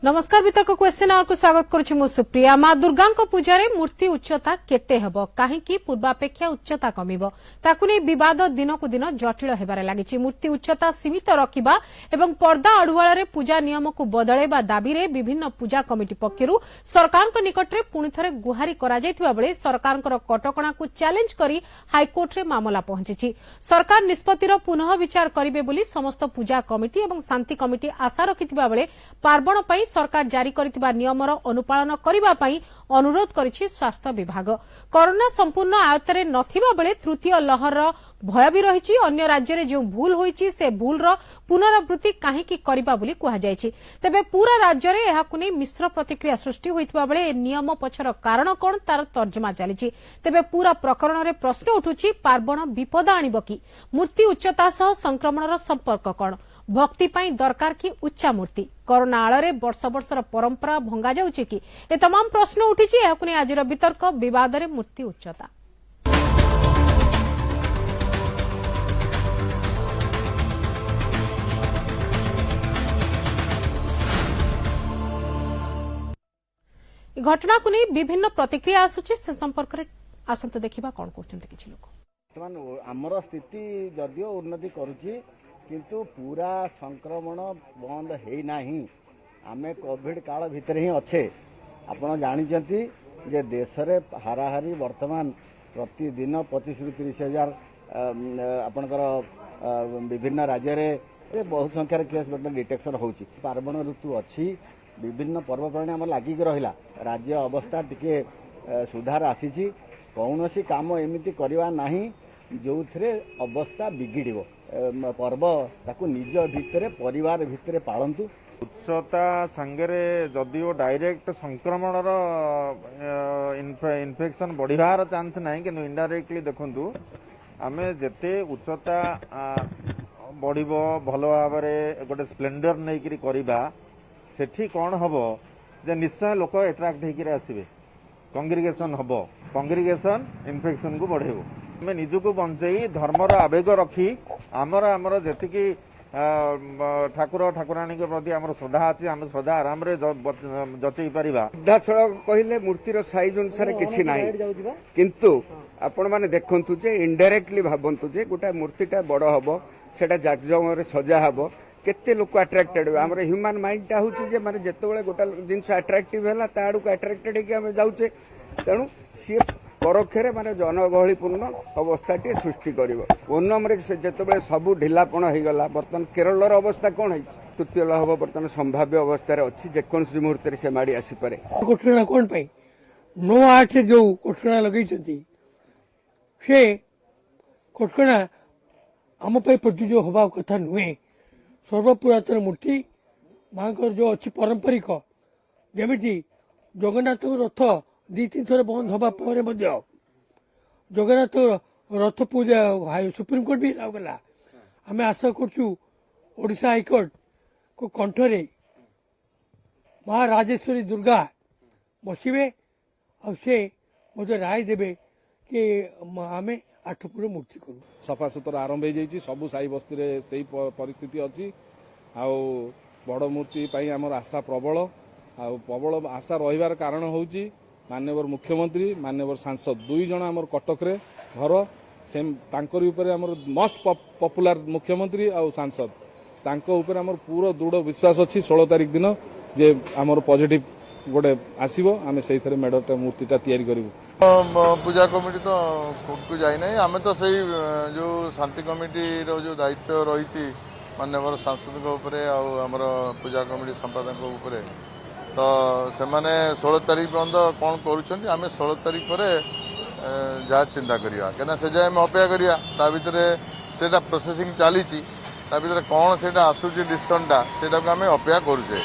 नमस्कार वितर्क question our को स्वागत करुछि मु सुप्रिया। मां दुर्गा पूजा रे मूर्ति उच्चता केते हेबो काहेकि पूर्वापेक्षा उच्चता कमिबो ताकु नै विवाद दिन को दिन जटिल हेबारे लागिछि। मूर्ति उच्चता सीमित रखिबा एवं पर्दा अडुवाळ रे पूजा नियम को बदळेबा दाबी रे विभिन्न पूजा कमिटी पक्षरु सरकार को निकट रे पुनि थरे गुहारी करा जायतिबा बेले सरकार कटकणा को चैलेंज करी हाईकोर्ट रे मामला पहुंची। सरकार निष्पत्तिर पुनः विचार करिवे बोली समस्त पूजा कमिटी एवं शांति कमिटी आशा रखितिबा बेले पार्वण पई सरकार जारी करथिबा नियमर अनुपालन करिबा पई अनुरोध करिछि स्वास्थ्य विभाग। कोरोना संपूर्ण आयत्तरे नथिबा बेले तृतीय लहर भय भी रहिछि। अन्य राज्य रे जो भूल होईछि से भूल रो पुनरावृत्ति काहेकि करिबा बोली कुहा जायछि। तबे पूरा राज्य रे एहाकु नै मिश्र प्रतिक्रिया सृष्टि होइतबा बेले ए नियम पछर कारण कोन तार तर्जमा चलिछि। तबे पूरा प्रकरण रे प्रश्न उठुछि पार्वण विपद आनिबो कि मूर्ति उच्चता सह संक्रमणर संपर्क कोन भक्ति पाई दरकार की उच्चा मूर्ति कोरोना आଳରେ वर्ष वर्षर परंपरा भंगा जाउछि कि ए तमाम प्रश्न उठिछि। एहाकु नै आजिर वितर्क विवाद रे मूर्ति उच्चता घटना को नै विभिन्न प्रतिक्रिया आसुछि। से संपर्क रे आसंत देखिबा कोन कहउछन्ते किछि लोक। वर्तमान आमर स्थिति जदियो उन्नति करुछि किंतु पूरा संक्रमण बंद है नाही। आमे कोविड काल भितर ही अच्छे आपण जानिचंती जे देश रे हाराहारी वर्तमान प्रतिदिन 25 ରୁ 30 हजार आपणकर विभिन्न राज्य रे बहुत संख्यार केस डिटेक्शन होउची। पार्वण ऋतु अच्छी विभिन्न पर्वपर्णी आम लागिक रहिला राज्य अवस्था टिके सुधार आसीची। कौनसी काम एमिति करवा नाही जो थे अवस्था बिगिड़ो पर्व ताकू निज भितर परिवार भितर पालतु। उच्चता संगे जदिओ डायरेक्ट संक्रमण इन्फेक्शन बढ़िबार चांस नहीं कि इनडायरेक्टली देखु आमे जेते उच्चता बढ़िबो भल भाव गोटे स्प्लेंडर नहीं करिबा सेठी कौन हबो जे निश्चय लोक एट्राक्ट होकर आसबे कंग्रिगेशन हम कंग्रिगेशन इन्फेक्शन को बढ़ेबो। आम निजको बंचई धर्मर आवेग रखी आमर आमर जी ठाकुर ठाकुराणी के प्रति आमर श्रद्धा अच्छी आम श्रद्धा आराम जचई पारिबा। सिद्धास्थल कहले मूर्तिर साइज अनुसार किछि नाही किंतु आपण माने देखंतु जे इनडायरेक्टली भाबंतु जे गोटा मूर्तिटा बड़ हबो सेटा जाकजमरे सजा हबो केते लोक अट्रैक्टेड हो। हमर ह्यूमन माइंड टा होछि जे माने जेतेबेले गोटा जिंस अट्रैक्टिव हैला ताडू को अट्रैक्टेड हे कि हम जाउचे तेणु सी परोक्षरे माने जनगहलीपूर्ण अवस्थाटी सृष्टि करिवो। ओनम रे जेतेबेले सबु ढिलापण हो गला बर्तन केरलर अवस्था कोन है तृतीय लहर बर्तन संभाव्य अवस्था रे अछि जे कोनसी मुहूर्त रे से माडी आसी पारे। कोठना कोन पई नो आठ जो कोठना लगै छथि से कोठना हम पई पटि जो होबा कथा नुहे। सर्वपुरातन मूर्ति माँ जो अच्छी पारंपरिक जमीती जगन्नाथ रथ 2-3 थर बंद हवा जगन्नाथ रथ पूजा सुप्रीम कोर्ट भी गला। आम आशा करूँ ओडिशा हाईकोर्ट को कंठरे महाराजेश्वरी दुर्गा बसवे और राय देवे कि आम 8 फुट मूर्ति करूँ। सफा सुतरा आरंभ हो जाइए सबू साई बस्ती से परिस्थिति अच्छी आउ बड़ मूर्ति आमर आशा प्रबल प्रबल आशा रहिबार कारण होउची माननीय मुख्यमंत्री माननीय सांसद 2 जन आमर कटक रे घर से तांकर ऊपर आमर मोस्ट पॉपुलर मुख्यमंत्री आ सांसद तांको ऊपर आमर पूरा दृढ़ विश्वास अच्छी 16 तारिख दिन जे आमर पॉजिटिव गोटे आसो आम से मेढ़टा मूर्तिटा तैयारी करूँ। पूजा कमिटी तो कोर्ट को जाए ना आम तो सही जो शांति कमिटी जो दायित्व रही माननीय सांसद आमर पूजा कमिटी संपादक तो से 16 तारिख पर्यंत कौन करुँच आम 16 तारिख पर जहाँ चिंता करवा कहीं से जाए अपेक्षा करवा ता भर से प्रोसेसिंग चली कौन से आसूँ डिसीजनटा से अपेक्षा करुचे।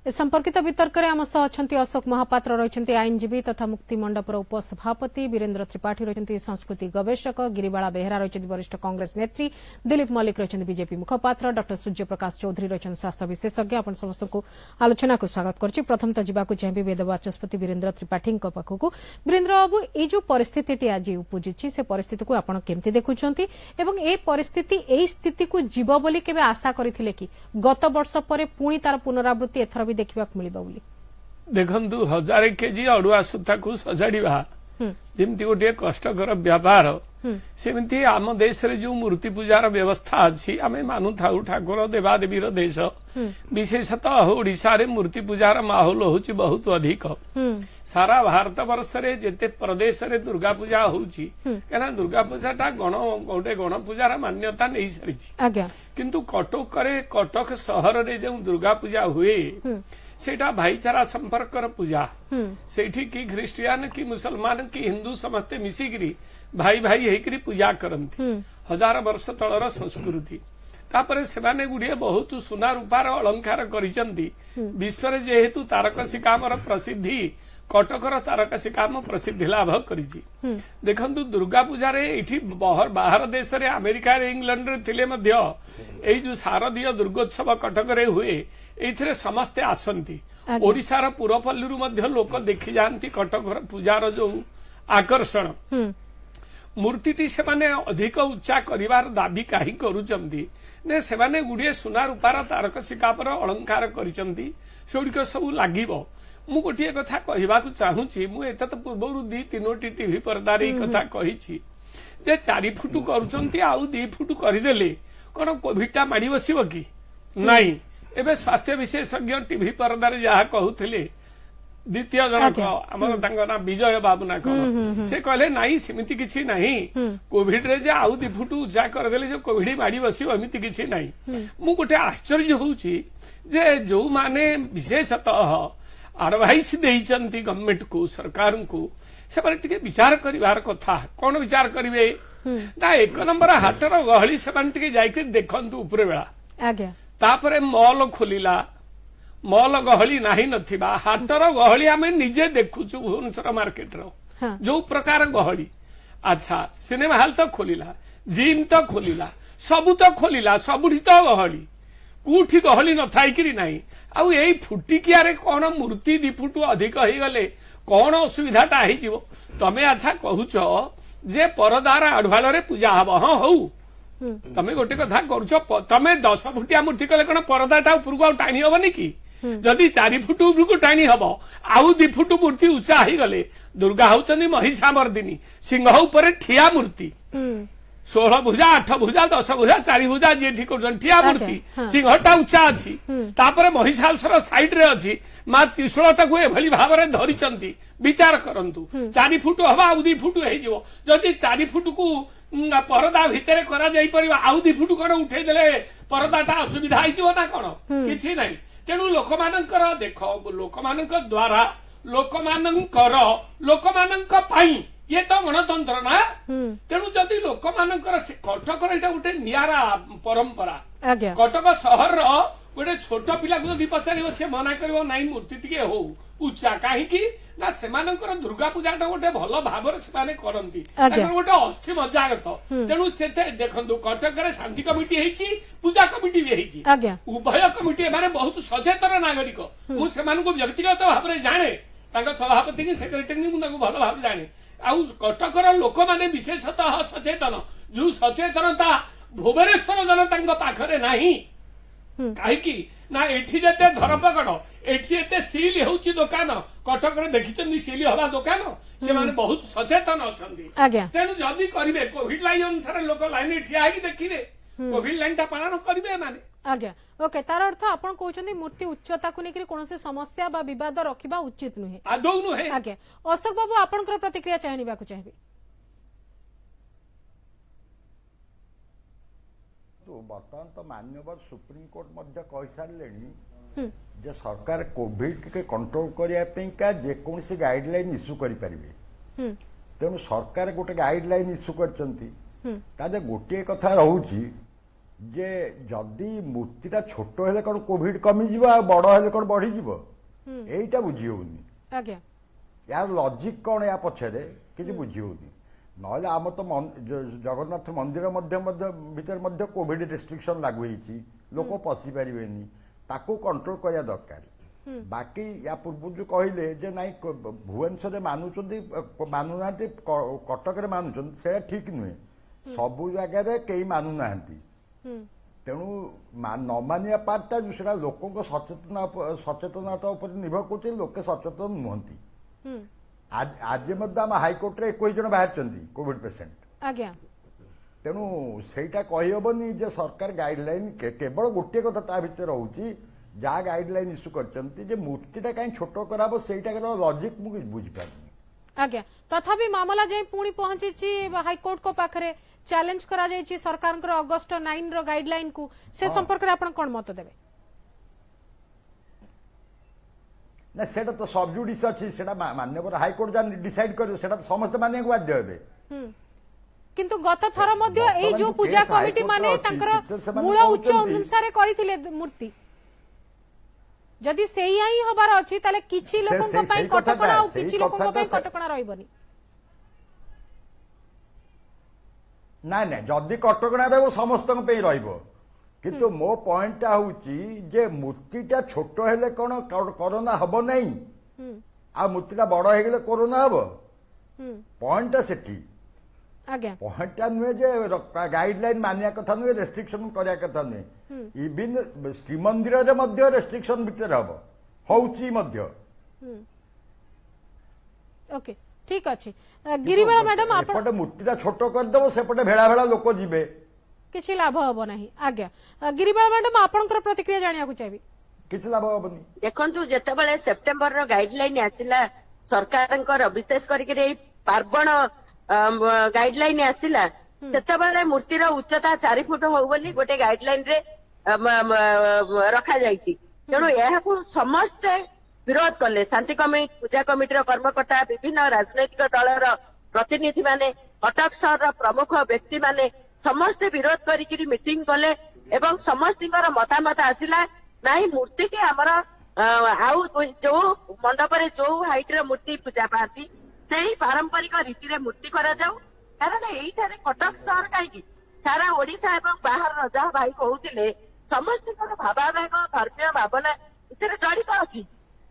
ए संपर्कित वितर्क में आम सह अच्छा अशोक महापात्र रही आईनजीवी तथा मुक्ति मंडपर उपसभापति वीरेन्द्र त्रिपाठी रही संस्कृति गवेषक गिरिबाला बेहेरा रही वरिष्ठ कांग्रेस नेत्री दिलीप मल्लिक रही बीजेपी मुखपात्र डॉ सूर्यप्रकाश चौधरी रही स्वास्थ्य विशेषज्ञ आपण समस्त को आलोचना को स्वागत करुच्ची। प्रथम तो जावाक चाहिए वेद बाचस्पति वीरेन्द्र त्रिपाठी पाखक वीरेन्द्र बाबू ये जो परिस्थिति आज उपजी से परिस्थिति को आप केमती देखुंट एवं ए परिस्थिति यही स्थिति को जीव बोली केबे आशा करथिले कि गत वर्ष पर पुणी तार पुनरावृत्ति एथर भी देखा मिलबा बोली देखंतु 1000 केजी अड़ुआ सूता को सजाड़ा जमती गोटे कष्टकर व्यापार सेमती आम देश रे जो मूर्ति पूजार व्यवस्था अच्छी आम मानु था ठाकुर देवादेवीर देश विशेषतः ओडिशा रे मूर्ति पूजार माहौल होची बहुत अधिक सारा भारत वर्ष रे जेते प्रदेश रे दुर्गा पूजा होची कहना दुर्गा पूजा टा गोटे गण पूजार मान्यता नहीं सारी किंतु कटक सहर रे जो दुर्गा पूजा हुए सेटा भाईचारा संपर्कर पूजा सेठी की ख्रिस्टियान की मुसलमान की हिंदू समस्ते मिसिकी भाई भाई होकर पूजा करती 1000 वर्ष तलर संस्कृति तापर से गुड़िए बहुत सुना रूपार अलंकार करिसंती विश्व रे जेहेतु तारकसी कामर प्रसिद्धि कटकर तारकसी काम प्रसिद्धि लाभ करिछि। देखंतु दुर्गा पूजा रे एठी बाहर देश रे अमेरिका रे इंग्लैंड रे थिले मध्य एई जो शारदीय दुर्गोत्सव कटक रे हुए एथिरे समस्ते आसंती ओडिशार पुरपल्ली मध्य लोक देखि जानती कटक पूजार जो आकर्षण मूर्तिटी से माने अधिक उच्चा करिवार दाबी काहे करूचंती ने से माने गुडिए सुना रूपार तारकसी कापर अलंकार करिसंती सेउडिक सब लागिबो। मु गोटे कथा कहवाक चाहूँगी मु एत तो पूर्व 2-3 टीवी पर्दार कथा कही 4 फुट करुँच आउ 2 फुट करदेले कौन कोविडटा माड़ी बस कि नाई एवं स्वास्थ्य विशेषज्ञ टीवी पर्दार जहाँ कहते द्वितीय जनक आमर ना विजय बाबू ना कौन से कहले नाई सेमती किसी नहीं कोविड रे जे आउ 2 फुट उच्चा करदेले जो कोविड माड़ी बस एमती किसी नहीं। मु गोटे आश्चर्य होउची जे जो माने विशेषतः एडवाइस देइचंती गवर्नमेंट को सरकार को से विचार करिवार कथा कौन विचार करिवे ना 1 नंबर हाटर गहली से जाइके देखंतु ऊपर बेला तापरे मॉल खोलिला मॉल गहली नाही नथिबा हाटर गहली आमे निजे देखुछु भुवनेश्वर मार्केट रो जो प्रकार गहली अच्छा सिनेमा हॉल तो खोलिला जिम तो खोलिला सब तो खोलिला सबुठी तो गहली कूठी गहली न थाइकरी नाही आउ एई फुटिकिया कौन मूर्ति 2 फुट अधिक हो गले कौन असुविधाटा हो तमें अच्छा कहूच जे परदार आढ़वाल रे पूजा हम हाँ हौ तमें गोटे कथा करुच तमें 10 फुटिया मूर्ति कले कौन परदाटा उपरको आउ टाणी हबनी कि जदि 4 फुट उपरको टाणी हब आउ 2 फुट मूर्ति उच्चा हो गले दुर्गा होचंदी महिषामर्दिनी सिंह ऊपर ठिया मूर्ति 16 भुजा 8 भुजा 10 भुजा 4 भुजा जी ठीक ठिया मूर्ति सिंहटा उच्चा अच्छी तापर महिषासुर साइड रे अच्छी माँ त्रिशूलता को एभली भाव में धरिचंती विचार करंतु 4 फुट हवा आउ 2 फुट हो जदि 4 फुट को परदा भितर करा जाई परिबा आउ 2 फुट कौन उठे देले परदाटा असुविधा हो ना कौन किछि नहीं तेणु लोक मानकर देख लोक मानक द्वारा लोक मानकर लोक मानक पाई ये तो गणतंत्र ना तेणु जदि लोक मानकर कटकर एटा गोटे नियारा परंपरा कटक सहर गोटे छोट पिला को जदि पचार सी मना कर नाई मूर्ति टिके हो उच्चा कहीं ना सेमानकर दुर्गा पूजाटा गोटे भल भाव से करती गोटे अस्थि मजागत तेणु से देखो कटक शांति कमिटी होती पूजा कमिटी भी होती उभय कमिटी माने बहुत सचेतन नागरिक मुझे व्यक्तिगत भाव में जाने सभापति की सेक्रेटरी मुझे भल भाव जाने आउ कटकर लोक मैंने विशेषतः सचेतन जो सचेतनता भुवनेश्वर जनता पाखरे नाही कहीं ना एठी जते धरपकड़ एठी एते सील होउची दुकान कटक रे देखिचंदी सील हवा दुकान से माने बहुत सचेतन अछंदी तेनु जदी करिवे कोविड लाइन अनुसार लोक लाइन ठिया ही देखिरे कोविड लाइन ता पालन करिवे माने आज्ञा ओके तार अर्थ आपण कहउचंदी मूर्ति उच्चता को लेकर कोनोसी समस्या बा विवाद रखिबा उचित नुहे आदौ नुहे आज्ञा अशोक बाबू आपनकर प्रतिक्रिया चाहिनिबा को चाहिबे तो बर्तमान तो मान्यवर सुप्रीमकोर्ट मध्य कहि सारलेनी जे सरकार कोविड के कंट्रोल करिया पेका जेकोसी गाइडलाइन इश्यू करि परिबे तेणु सरकार गोटे गाइडलाइन इश्यू करचंती ताजे गोटे कथा रहउची ଯେ ଯଦି ମୂର୍ତ୍ତିଟା ଛୋଟ ହେଲେ କଣ କୋଭିଡ କମିଯିବ ଆଉ ବଡ ହେଲେ କଣ ବଢିଯିବ ଏଇଟା ବୁଝି ହଉନି। ଆଜ୍ଞା यार लॉजिक कौन या पछरे किसी बुझी होनी नहले आम तो जगन्नाथ मंदिर भीतर कोविड रेस्ट्रिक्शन लागू होती लोक पशि पारेनि ताको कंट्रोल करया दरकार। बाकी या पूर्व जो कहले जे नाई भुवनेश्वर मानुना कटक मानुन से ठीक नुहे सबु जगह कई मानुना तेणु न मानिया पार्टा जो सेटा लोकों सचेतनता निर्भर कर लोके सचेतन नुहंती। आज हाइकोर्ट रे 21 जन बाहर कोविड पेसेंट आज्ञा तेणु सेटा कहीहबनी जे सरकार गाइडलाइन केवल गोटे कथा ता भितर रहउची जहाँ गाइडलाइन इश्यू कर मूर्तिटा कहीं छोट कराबो सेटा लॉजिक मुझे बुझी पारनी। आज्ञा तथापि मामला जे पुणी पहुंची हाइकोर्ट को पाखरे चैलेंज करा जायछि सरकार अगस्ट 9 रो गाइडलाइन को से संपर्क रे आपण कोन मत देबे? ना सेटा तो सबजुडिस अछि सेटा माननीय हाइकोर्ट जान डिसाइड करे सेटा तो समस्त मानिया को बाध्य हेबे। किंतु गत थर मध्य एई जो पूजा कमिटी माने तांकर मूल उच्च अनुसार करिथिले मूर्ति जदि सेही ही हबार अछि ताले किछि लोकन पई कटकणा आ किछि लोकन पई कटकणा रहइबनी। ना ना जदि कटकणा रहबो समस्त पई रहइबो किंतु मो पॉइंटटा होउची जे मूर्तिटा छोट हेले कोन कोरोना हबो नहीं आ मूर्तिटा बड़ हे गेले कोरोना हबो पॉइंटटा सेठी आज्ञा पॉइंटटा नुहे जे गाइडलाइन मानिया कथा नुहे रेस्ट्रिक्शन करिया कथा नुहे इवन श्रीमंदिर रे मध्य रेस्ट्रिक्शन भितर हबो होउची मध्य। ओके ठीक अछि गिरिबाला मैडम आपण एपटे मूर्तिटा छोट कर देबो सेपटे भेड़ा भेड़ा लोक जिबे किछि लाभ हबो नाही। आज्ञा गिरिबाला मैडम आपनकर प्रतिक्रिया जानिया को चाहबी किछि लाभ हबनी देखंतु जेतेबेले सेप्टेम्बर रो गाइडलाइन आसिला सरकारनकर विशेष करके पार्वण गाइडलाइन आसिला सेतेबेले मूर्तिर उच्चता 4 फुट हो बोली गोटे गाइडलाइन रे रखा जायछि तेणु यहाकू समस्ते विरोध कले शांति कमिटी पूजा कमिटी कर्मकर्ता विभिन्न राजनैतिक दलर प्रतिनिधि माने कटक सहर प्रमुख व्यक्ति माने समस्ते विरोध करिकिरी मीटिंग कले एवं समस्तीଙ୍କର मतामत आसिला नाही मूर्ति के हमर आउ जो मंडप रे जो हाइट रे मूर्ति पूजा पाती सेही पारंपरिक रीति रे मूर्ति करा जाऊ कारण एइठारे कटक सहर काई सारा ओडिसा एवं बाहर जहाँ भाई कहउतिले समस्तीଙ୍କର भावावेग धर्मीय भावना इतरे जड़ित अछि।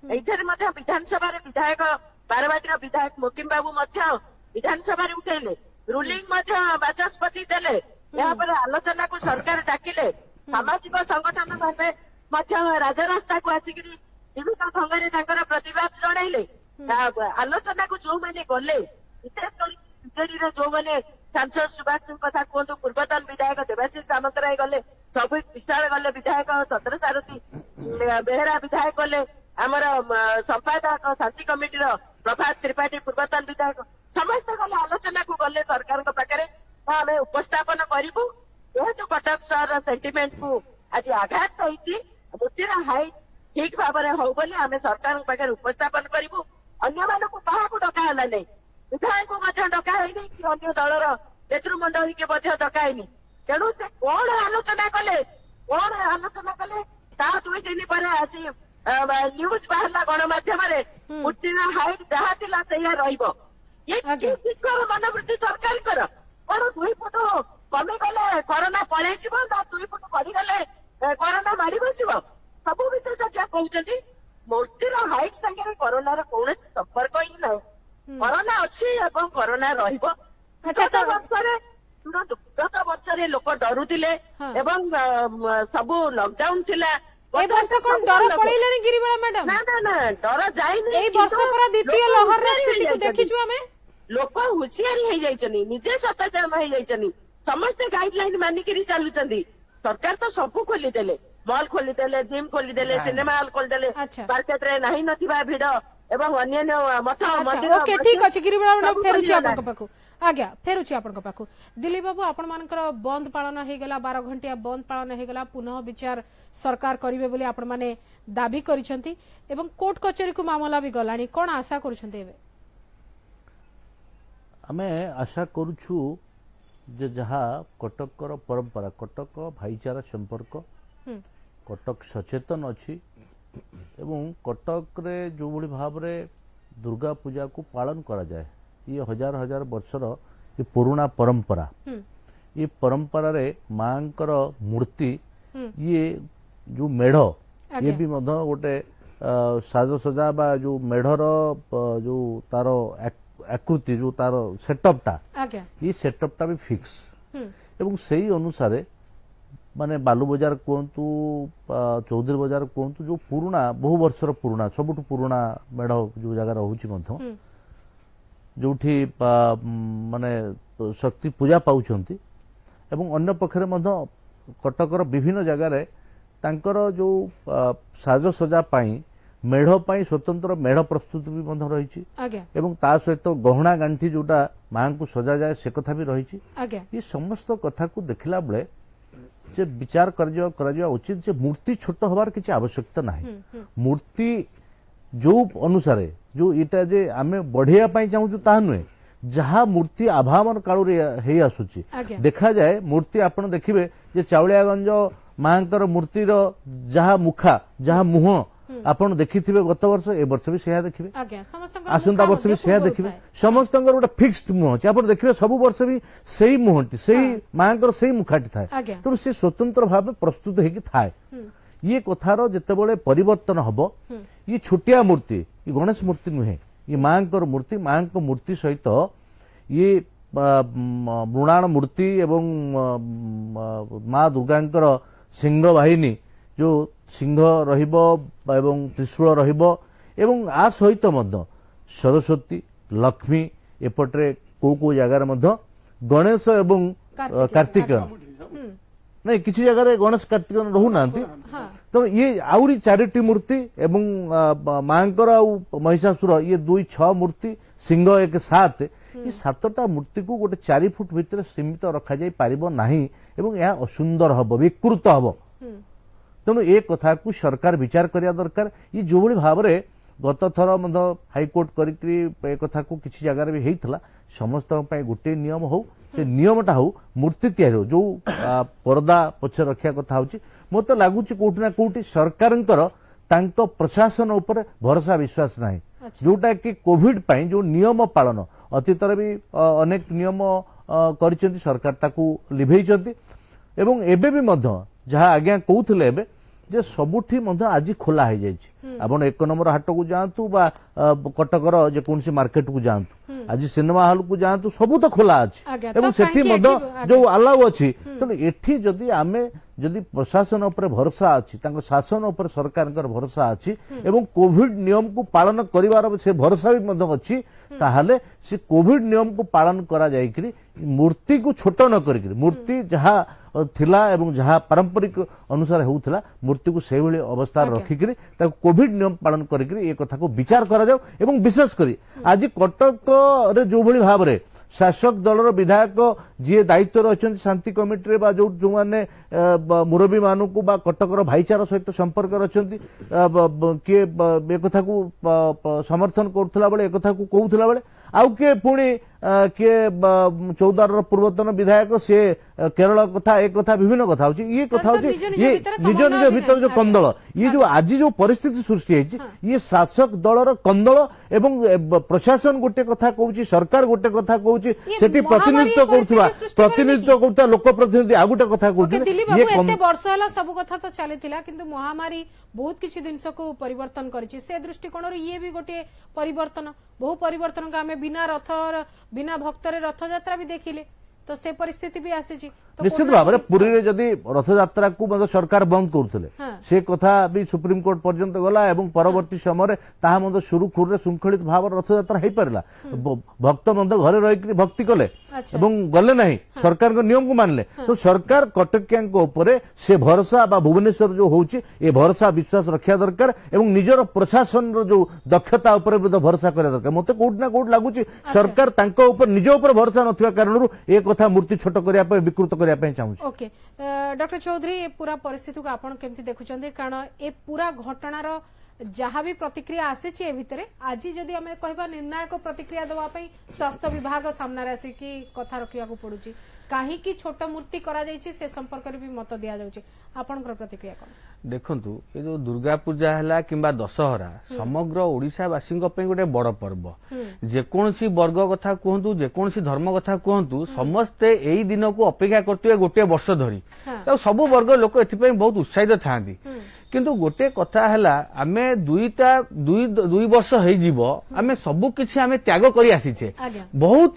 एइठारे मध्य विधानसभा रे विधायक बारवाटीर विधायक मोकिम बाबू मध्य विधानसभा रे उठेले रूलिंग मध्य बाचस्पति देले यहाँ पर आलोचना को सरकार डाकिले सामाजिक संगठन भावे मध्य राजरास्ता को आसिकिरी विभिन्न ढंग से प्रतिवाद जणाइले आलोचना को जो मैंने गले विशेष कर बीजेडी रे जो मैंने सांसद सुभाष सिंह कथा कहतु पूर्वतन विधायक देवाशीष सामंतराय गले सब विशाल गले विधायक चंद्र सारथी बेहरा विधायक गले आमर संपादक शांति कमिटी प्रभात त्रिपाठी पूर्वतन विधायक समस्त गले आलोचना को गले सरकार पाखे आम उपस्थापन करूँ जेहेतु कटक सहर सेंटिमेंट को आज आघात होती मूर्तिर हाइट ठीक भाव में हो बोली आम सरकार पाखे उपस्थापन करूँ अन्य मानक क्या डकाला नहीं विधायक को डकाई कि अन्य दलर नेतृमंडल के डकाईनी तेणु से कौन आलोचना कले ता 2 दिन पर आसी न्यूज बाहर गणमाध्यम मूर्तिर हाइट जहाँ थिला सेया रहिबो ये शिक्षर मनोवृत्ति सरकार कर कौन 2 फुट कमी गले कोरोना पलि 2 फुट बढ़ीगले कोरोना मारी बसब सब विशेषज्ञ कहते मूर्तिर हाइट संगे कोरोना कौन संपर्क ही ना कोरोना अच्छी एवं कोरोना रहिबो। गत वर्ष लोक डरुले एवं सब लॉकडाउन थिला ए वर्ष कोन डर पळिलेनी गिरिबाला मैडम ना ना डर जाइनी ए वर्ष पर द्वितीय लहर रे स्थिति को देखिछु हमें लोक हुशियारी हो जाइछनी निजे सचेतन हो जाइछनी समस्त गाइडलाइन मानिकरी चालुचंदी सरकार तो सब खोली देले मॉल खोली देले जिम खोली देले सिनेमा हॉल खोली देले मार्केट रे नाही नथिबा भिड एवं अन्य मठ मंदिर ओके ठीक अछि गिरिबाला मैडम फेरुछि आपन पाखु आज्ञा फेरुछि आपन पाखु दिलीप बाबू आपण मानकर बंद पालन हे गेला 12 घंटिया बंद पालन हे गेला पुनः विचार सरकार करिवे बोली आपण माने दाबी करिसंती एवं कोर्ट कचेरी को मामला भी गलानी कोन आशा करूछंती एबे आमे आशा करूछु जे जहा कटकर परंपरा कटक भाईचारा संपर्क कटक सचेतन अच्छी एवं कटक रे जो भली भाव रे दुर्गा पूजा को पालन करा जाए ये हजार हजार वर्षर ये पुराना परंपरा ये परंपरा रे मांकर मूर्ति ये जो मेढ़ ये भी मध्य गोटे साजसजा बा जो मेढ़र जो तार आकृति जो तार सेटअपटा ये सेटअपटा भी फिक्स एवं सही अनुसार माने बालू बजार कहतु चौधरी बजार कहतु जो पुराना बहु वर्षर पुराना सबुठ पुराना मेढ़ जो जगह रोचे जो माने शक्ति पूजा पाउछंती एवं अन्य पक्षरे कटकर विभिन्न जगार तांकर जो साजसजा पाई मेढ़ पाई स्वतंत्र मेढ़ प्रस्तुति भी रही एवं ता सहित गहना गांठी जोटा मां को सजा जाए से कथा भी रही ये समस्त कथा को देखला बेले जे विचार कर उचित जे मूर्ति छोट हबार किसी आवश्यकता नहीं मूर्ति जो अनुसार जो इटा जे आमे बढ़िया पाई चाहूँ ता नुहे जहाँ मूर्ति आभावन काल हे आसुची देखा जाए मूर्ति आपण देखिबे जे चाउलियागंज मांकर मूर्तिर जहाँ मुखा जहाँ मुह आपण देखिथिबे गत वर्ष ए वर्ष भी सेहा देखिबे आसंता वर्ष भी सेहा देखिबे समस्त गोटे फिक्स्ड मुह अछि आपण देखिबे सब वर्ष भी सेही मुहटी सेही मांकर सेही मुखाटी थाए तो से स्वतंत्र भाव प्रस्तुत हेकी थाए ये कथार जेतेबेले परिवर्तन हबो ये छोटिया मूर्ति ये गणेश मूर्ति नुहे ये मांकर मूर्ति मांक मूर्ति सहित ये मृणाल मूर्ति एवं माँ दुर्गांकर सिंह बाहिनी जो सिंह रहिबो एवं त्रिशूल रहिबो एवं आ सहित मध्य सरस्वती लक्ष्मी एपटरे को जगार मध्य गणेश एवं कार्तिकेयन नहीं किसी जगह गणेश कार्तिकेयन रहू नांती तो ये आउरी चारिटी मूर्ति एवं मांकर आउ महिषासुर ये 2-6 मूर्ति सिंह 1-7 ये 7टा मूर्ति को गोटे 4 फुट भितर सीमित रखा जाई पारिबो नाही एवं यह असुंदर हबो विकृत हबो तेणु ए कथा को सरकार विचार करिया दरकार ये जो भली भाव रे गत थर हाईकोर्ट करी कथा को किसी जगह भी हेइथला समस्त गोटे नियम हो से नियमटा हो मूर्ति तैयारी हो जो पर्दा पछ रखा कथा होची मत लगुच कोठी ना कोठी सरकारंकर तांको प्रशासन ऊपर भरोसा विश्वास नाही जोटा कि कोविड पाई जो नियम पालन अतीतर भी अनेक नियम करिसेंती सरकार ताकू लिभेइचंती एवं एबे भी मध्य जहाँ आज्ञा कहते एबे जे सबुठी मध्य आज खोला हो जाए आपण 1 नंबर हाट को जातु बा कटकर जेकोसी मार्केट को जातु आज सिनेमा हॉल को जातु सबू तो खोला अछि एवं सेठी मध्य जो अलाउ अछि तो एठी जदी आमे जदि प्रशासन ऊपर भरोसा अछि तांको शासन ऊपर सरकार भरोसा अछि एवं कोविड नियम को पालन करिवार से भरोसा भी मध्य अछि ताहाले से कोविड नियम को पालन करा जाय कि मूर्ति को छोट न करी मूर्ति जहाँ थिला एवं जहाँ पारंपरिक अनुसार होउथिला मूर्ति को से भली अवस्था रखिकरी ताको कोविड नियम पालन करिकरी ए कथा को विचार करा जाऊ एवं विशेष करी आज कटक रे जो भली भाव रे शासक दलर विधायक जी दायित्व अच्छा शांति कमिटी बा जो जो माने मुरबी मानू को बा कटकर भाईचारा सहित संपर्क अच्छा किए ए कथा को समर्थन करुला बेले एक कथा को कहूला बेले आउ किए पुणी किए चौदार पूर्वतन विधायक सी केरल कथा एक कथा विभिन्न कथा होची ये कथा होची ये निज निज भीतर जो कंदल ये जो आज जो परिस्थिति सृष्टि है ये शासक दलर कंदल एवं प्रशासन गोटे कथा कहूची सरकार गोटे कथा कहूची सेठी प्रतिनिधित्व करुवा लोक प्रतिनिधि आ गोटे कथा कहूची वर्ष है सब कथा तो चली किंतु महामारी बहुत किसी जिनस को परिवर्तन करिछि से दृष्टिकोण ये भी गोटे परिवर्तन बहु परिवर्तन का आमे बिना रथ बिना भक्तरे रथ यात्रा भी देखिले तो से परिस्थिति भी आसी निश्चित भाव में पुरी रे जदि रथ यात्रा को सरकार बंद करते से कथा भी सुप्रीम कोर्ट पर्यंत गला एवं परवर्ती समय ताहा मध्य सुरुखुर रे श्रृंखलित भाव रथ यात्रा हो पारा भक्त मध्य घरे रही भक्ति कले एवं गले नहीं सरकार नियम को मानले तो सरकार कटकिया उपरे से भरोसा बा भुवनेश्वर जो होची ए भरोसा विश्वास रखा दरकार एवं निजर प्रशासन जो दक्षता उपरे भरोसा करा दरकार मते कोट ना कोट लागुची सरकार तांको ऊपर निज ऊपर भरोसा नथिबा कारणरू ए कथा मूर्ति छोट करिया पे विकृत करिया पे चाहूची ओके डॉक्टर चौधरी ए पूरा परिस्थिति को आपण केमति देखुचंदी कारण ए पूरा घटनार जहाँ भी प्रतिक्रिया आसी भितर आज जदि आम कहबा निर्णायक प्रतिक्रिया देवाई स्वास्थ्य विभाग सामने आसिकी कथा रखा पड़ुची କାହିଁକି ଛୋଟ ମୂର୍ତ୍ତି କରାଯାଇଛି ସେ ସମ୍ପର୍କରେ ବି ମତ ଦିଆଯାଉଛି ଆପଣଙ୍କର ପ୍ରତିକ୍ରିୟା କଣ? ଦେଖନ୍ତୁ ଏ ଯୋଉ ଦୁର୍ଗା ପୂଜା ହେଲା କିମ୍ବା ଦଶହରା ସମଗ୍ର ଓଡ଼ିଶାବାସୀଙ୍କ ପାଇଁ ଗୋଟେ ବଡ ପର୍ବ। ଯେକୌଣସି ବର୍ଗ କଥା କୁହନ୍ତୁ, ଯେକୌଣସି ଧର୍ମ କଥା କୁହନ୍ତୁ, ସମସ୍ତେ ଏଇ ଦିନକୁ ଅପେକ୍ଷା କରୁଥିବେ ଗୋଟିଏ ବର୍ଷ ଧରି। ଆଉ ସବୁ ବର୍ଗ ଲୋକ ଏଥିପାଇଁ ବହୁତ ଉତ୍ସାହିତ ଥାଆନ୍ତି। କିନ୍ତୁ ଗୋଟେ କଥା ହେଲା ଆମେ ଦୁଇ ବର୍ଷ ହେଇଯିବ ଆମେ ସବୁ କିଛି ଆମେ ତ୍ୟାଗ କରି ଆସିଛେ। ବହୁତ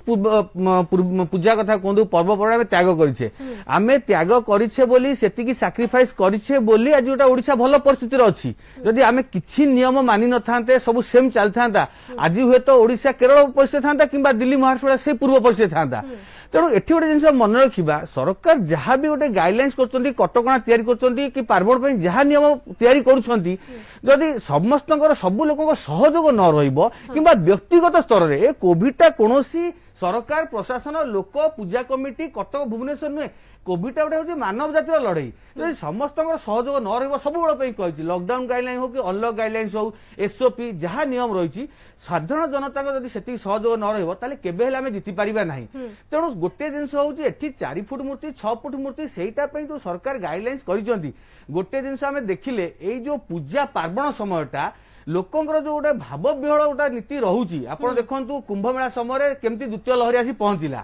ପୂଜା କଥା କୁହନ୍ତୁ, ପର୍ବପର୍ବାଣି ଆମେ ତ୍ୟାଗ କରିଛେ। ଆମେ ତ୍ୟାଗ କରିଛେ ବୋଲି ସେତିକି ସାକ୍ରିଫାଇସ୍ କରିଛେ ବୋଲି ଆଜି ଗୋଟେ ଓଡ଼ିଶା ଭଲ ପରିସ୍ଥିତିରେ ଅଛି। ଯଦି ଆମେ କିଛି ନିୟମ ମାନି ନଥାନ୍ତେ, ସବୁ ସେମ୍ ଚାଲିଥାନ୍ତା, ଆଜି ହୁଏତ ଓଡ଼ିଶା କେରଳ ପରିସ୍ଥିତି ଥାନ୍ତା କିମ୍ବା ଦିଲ୍ଲୀ ମହାରାଷ୍ଟ୍ର ସେ ପୂର୍ବ ପରିସ୍ଥିତି ଥାନ୍ତା। ତେଣୁ ଏଠି ଗୋଟେ ଜିନିଷ ମନେ ରଖିବା, ସରକାର ଯାହା ବି ଗୋଟେ ଗାଇଡଲାଇନ୍ସ କରୁଛନ୍ତି, କଟକଣା ତିଆରି କରୁଛନ୍ତି କି ପାର୍ବଣ ପାଇଁ ଯାହା ନିୟମ ତିଆରି କରୁଛନ୍ତି, ଯଦି ସମସ୍ତଙ୍କର ସବୁ ଲୋକଙ୍କ ସହଯୋଗ ନ ରହିବ କିମ୍ବା ବ୍ୟକ୍ତିଗତ ସ୍ତରରେ ଏ କୋଭିଡଟା କୌଣସି ସରକାର ପ୍ରଶାସନ ଲୋକ ପୂଜା କମିଟି କଟକ ଭୁବନେଶ୍ୱର ନୁହେଁ, କୋଭିଡଟା ଗୋଟେ ହଉଛି ମାନବ ଜାତିର ଲଢେଇ। ଯଦି ସମସ୍ତଙ୍କର ସହଯୋଗ ନ ରହିବ, ସବୁବେଳେ ପାଇଁ କହିଛି ଲକଡାଉନ ଗାଇଡଲାଇନ ହଉ କି ଅନଲକ୍ ଗାଇଡଲାଇନ୍ସ ହଉ, ଏସଓପି ଯାହା ନିୟମ ରହିଛି, ସାଧାରଣ ଜନତାଙ୍କ ଯଦି ସେତିକି ସହଯୋଗ ନ ରହିବ ତାହେଲେ କେବେ ହେଲେ ଆମେ ଜିତିପାରିବା ନାହିଁ। ତେଣୁ ଗୋଟେ ଜିନିଷ ହଉଛି ଏଠି 4 ଫୁଟ ମୂର୍ତ୍ତି 6 ଫୁଟ ମୂର୍ତ୍ତି ସେଇଟା ପାଇଁ ଯୋଉ ସରକାର ଗାଇଡଲାଇନ୍ସ କରିଛନ୍ତି, ଗୋଟେ ଜିନିଷ ଆମେ ଦେଖିଲେ ଏଇ ଯୋଉ ପୂଜା ପାର୍ବଣ ସମୟଟା ଲୋକଙ୍କର ଯୋଉ ଗୋଟେ ଭାବ ବିହଳ ଗୋଟେ ନୀତି ରହୁଛି, ଆପଣ ଦେଖନ୍ତୁ କୁମ୍ଭମେଳା ସମୟରେ କେମିତି ଦ୍ୱିତୀୟ ଲହରୀ ଆସି ପହଞ୍ଚିଲା।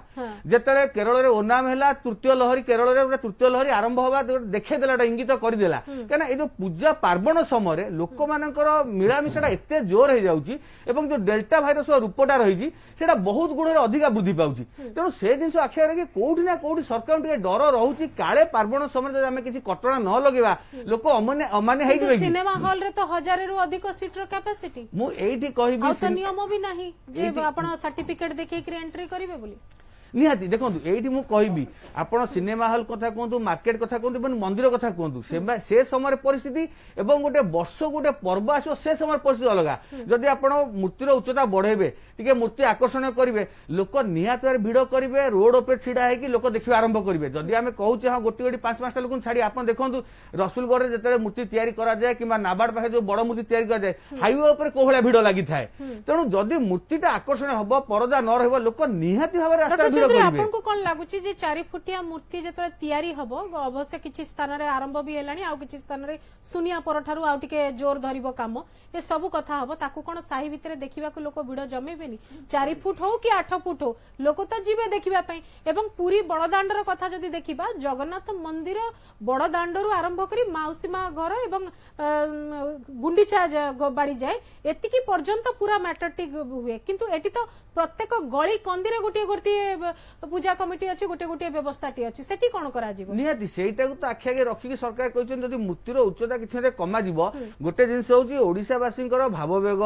ଯେତେବେଳେ କେରଳରେ ଓନାମ ହେଲା, ତୃତୀୟ ଲହରୀ କେରଳରେ ଗୋଟେ ତୃତୀୟ ଲହରୀ ଆରମ୍ଭ ହବା ଦେଖେଇଦେଲା, ଗୋଟେ ଇଙ୍ଗିତ କରିଦେଲା। କାହିଁକିନା ଏଇ ଯୋଉ ପୂଜା ପାର୍ବଣ ସମୟରେ ଲୋକମାନଙ୍କର ମିଳାମିଶାଟା ଏତେ ଜୋର ହେଇଯାଉଛି ଏବଂ ଯୋଉ ଡେଲ୍ଟା ଭାଇରସର ରୂପଟା ରହିଛି ସେଟା ବହୁତ ଗୁଣରେ ଅଧିକା ବୃଦ୍ଧି ପାଉଛି। ତେଣୁ ସେ ଜିନିଷ ଆଖି ଆଗରେ କୋଉଠି ନା କୋଉଠି ସରକାର ଟିକେ ଡର ରହୁଛି, କାଳେ ପାର୍ବଣ ସମୟରେ ଯଦି ଆମେ କିଛି କଟକଣା ନ ଲଗେଇବା ଲୋକ ଅମାନ୍ୟ ହେଇଯିବେ। ସିନେମା ହଲରେ ତ 1000ରୁ ଅଧିକ ସିଟର କ୍ୟାପାସିଟି। ମୁଁ ଏଇଠି କହିବି ଆଉ ତ ନିୟମ ବି ନାହିଁ ଯେ ଆପଣ ସାର୍ଟିଫିକେଟ ଦେଖେଇକି ଏଣ୍ଟ୍ରି କରିବେ ବୋଲି। ନିହାତି ଦେଖନ୍ତୁ ଏଇଠି ମୁଁ କହିବି, ଆପଣ ସିନେମା ହଲ୍ କଥା କୁହନ୍ତୁ, ମାର୍କେଟ କଥା କୁହନ୍ତୁ ଏବଂ ମନ୍ଦିର କଥା କୁହନ୍ତୁ, ସେ ସମୟରେ ପରିସ୍ଥିତି ଏବଂ ଗୋଟେ ବର୍ଷ ଗୋଟେ ପର୍ବ ଆସିବ ସେ ସମୟରେ ପରିସ୍ଥିତି ଅଲଗା। ଯଦି ଆପଣ ମୂର୍ତ୍ତିର ଉଚ୍ଚତା ବଢେଇବେ, ଟିକେ ମୂର୍ତ୍ତି ଆକର୍ଷଣୀୟ କରିବେ, ଲୋକ ନିହାତି ଭାବରେ ଭିଡ କରିବେ, ରୋଡ ଉପରେ ଛିଡା ହେଇକି ଲୋକ ଦେଖିବା ଆରମ୍ଭ କରିବେ। ଯଦି ଆମେ କହୁଛେ ହଁ ଗୋଟି 5-5ଟା ଲୋକଙ୍କୁ ଛାଡି, ଆପଣ ଦେଖନ୍ତୁ ରସୁଲଗଡରେ ଯେତେବେଳେ ମୂର୍ତ୍ତି ତିଆରି କରାଯାଏ କିମ୍ବା ନାବାର୍ଡ ପାଖରେ ଯୋଉ ବଡ ମୂର୍ତ୍ତି ତିଆରି କରାଯାଏ, ହାଇୱେ ଉପରେ କୋଉ ଭଳିଆ ଭିଡ ଲାଗିଥାଏ। ତେଣୁ ଯଦି ମୂର୍ତ୍ତିଟା ଆକର୍ଷଣୀୟ ହବ, ପରଦା ନ ରହିବ, ଲୋକ ନିହାତି ଭାବରେ ରାସ୍ତାରେ ଆପଣଙ୍କୁ କଣ ଲାଗୁଛି ଯେ 4 ଫୁଟିଆ ମୂର୍ତ୍ତି ଯେତେବେଳେ ତିଆରି ହବ, ଅବଶ୍ୟ କିଛି ସ୍ଥାନରେ ଆରମ୍ଭ ବି ହେଲାଣି, ଆଉ କିଛି ସ୍ଥାନରେ ସୁନିଆ ପରଠାରୁ ଆଉ ଟିକେ ଜୋର ଧରିବ କାମ, ଏ ସବୁ କଥା ହବ, ତାକୁ କଣ ସାହି ଭିତରେ ଦେଖିବାକୁ ଲୋକ ଭିଡ ଜମେଇବେନି? 4 ଫୁଟ ହଉ କି 8 ଫୁଟ ହଉ ଲୋକ ତ ଯିବେ ଦେଖିବା ପାଇଁ। ଏବଂ ପୁରୀ ବଡଦାଣ୍ଡର କଥା ଯଦି ଦେଖିବା, ଜଗନ୍ନାଥ ମନ୍ଦିର ବଡଦାଣ୍ଡରୁ ଆରମ୍ଭ କରି ମାଉସୀ ମା ଘର ଏବଂ ଗୁଣ୍ଡିଚା ବାଡି ଯାଏ ଏତିକି ପର୍ଯ୍ୟନ୍ତ ପୁରା ମ୍ୟାଟରଟି ହୁଏ, କିନ୍ତୁ ଏଠି ତ ପ୍ରତ୍ୟେକ ଗଳି କନ୍ଦିରେ ଗୋଟିଏ ଗୋଟିଏ ପୂଜା କମିଟି ଅଛି, ଗୋଟିଏ ଗୋଟିଏ ବ୍ୟବସ୍ଥାଟି ଅଛି, ସେଠି କଣ କରାଯିବ? ନିହାତି ସେଇଟାକୁ ତ ଆଖି ଆଗେ ରଖିକି ସରକାର କହିଛନ୍ତି ଯଦି ମୂର୍ତ୍ତିର ଉଚ୍ଚତା କିଛି କମାଯିବ, ଗୋଟେ ଜିନିଷ ହଉଛି ଓଡିଶାବାସୀଙ୍କର ଭାବବେଗ,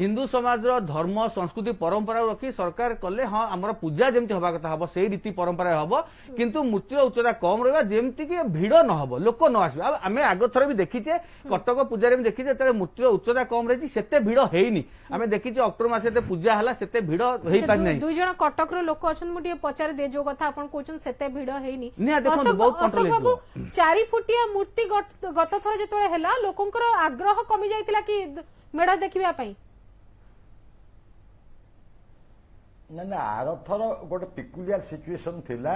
ହିନ୍ଦୁ ସମାଜର ଧର୍ମ ସଂସ୍କୃତି ପରମ୍ପରା ରଖି ସରକାର କଲେ ହଁ ଆମର ପୂଜା ଯେମିତି ହବା କଥା ହବ, ସେଇ ରୀତି ପରମ୍ପରା ହବ, କିନ୍ତୁ ମୂର୍ତ୍ତିର ଉଚ୍ଚତା କମ ରହିବା, ଯେମିତି କି ଭିଡ ନ ହବ, ଲୋକ ନ ଆସିବେ। ଆଉ ଆମେ ଆଗଥର ବି ଦେଖିଛେ, କଟକ ପୂଜାରେ ବି ଦେଖିଛେ, ଯେତେବେଳେ ମୂର୍ତ୍ତିର ଉଚ୍ଚତା କମ ରହିଛି ସେତେ ଭିଡ ହେଇନି। ଆମେ ଦେଖିଛେ ଅକ୍ଟୋବର ମାସରେ ଯେତେ ପୂଜା ହେଲା ସେତେ ଭିଡ ହେଇପାରି ନାହିଁ। 2 ଜଣ କଟକର ଲୋକ ଅଛନ୍ତି, ମୁଁ ଟିକେ ପଚାରି ଦିଏ, ଯୋଉ କଥା ଆପଣ କହୁଛନ୍ତି ସେତେ ଭିଡ ହେଇନି। ଅଶୋକ ବାବୁ, 4 ଫୁଟିଆ ମୂର୍ତ୍ତି ଗତ ଥର ଯେତେବେଳେ ହେଲା ଲୋକଙ୍କର ଆଗ୍ରହ କମି ଯାଇଥିଲା କି ମେଢ ଦେଖିବା ପାଇଁ? ନା ଆରଥର ଗୋଟେ ପିକୁଲିଆର ସିଚୁଏସନ ଥିଲା,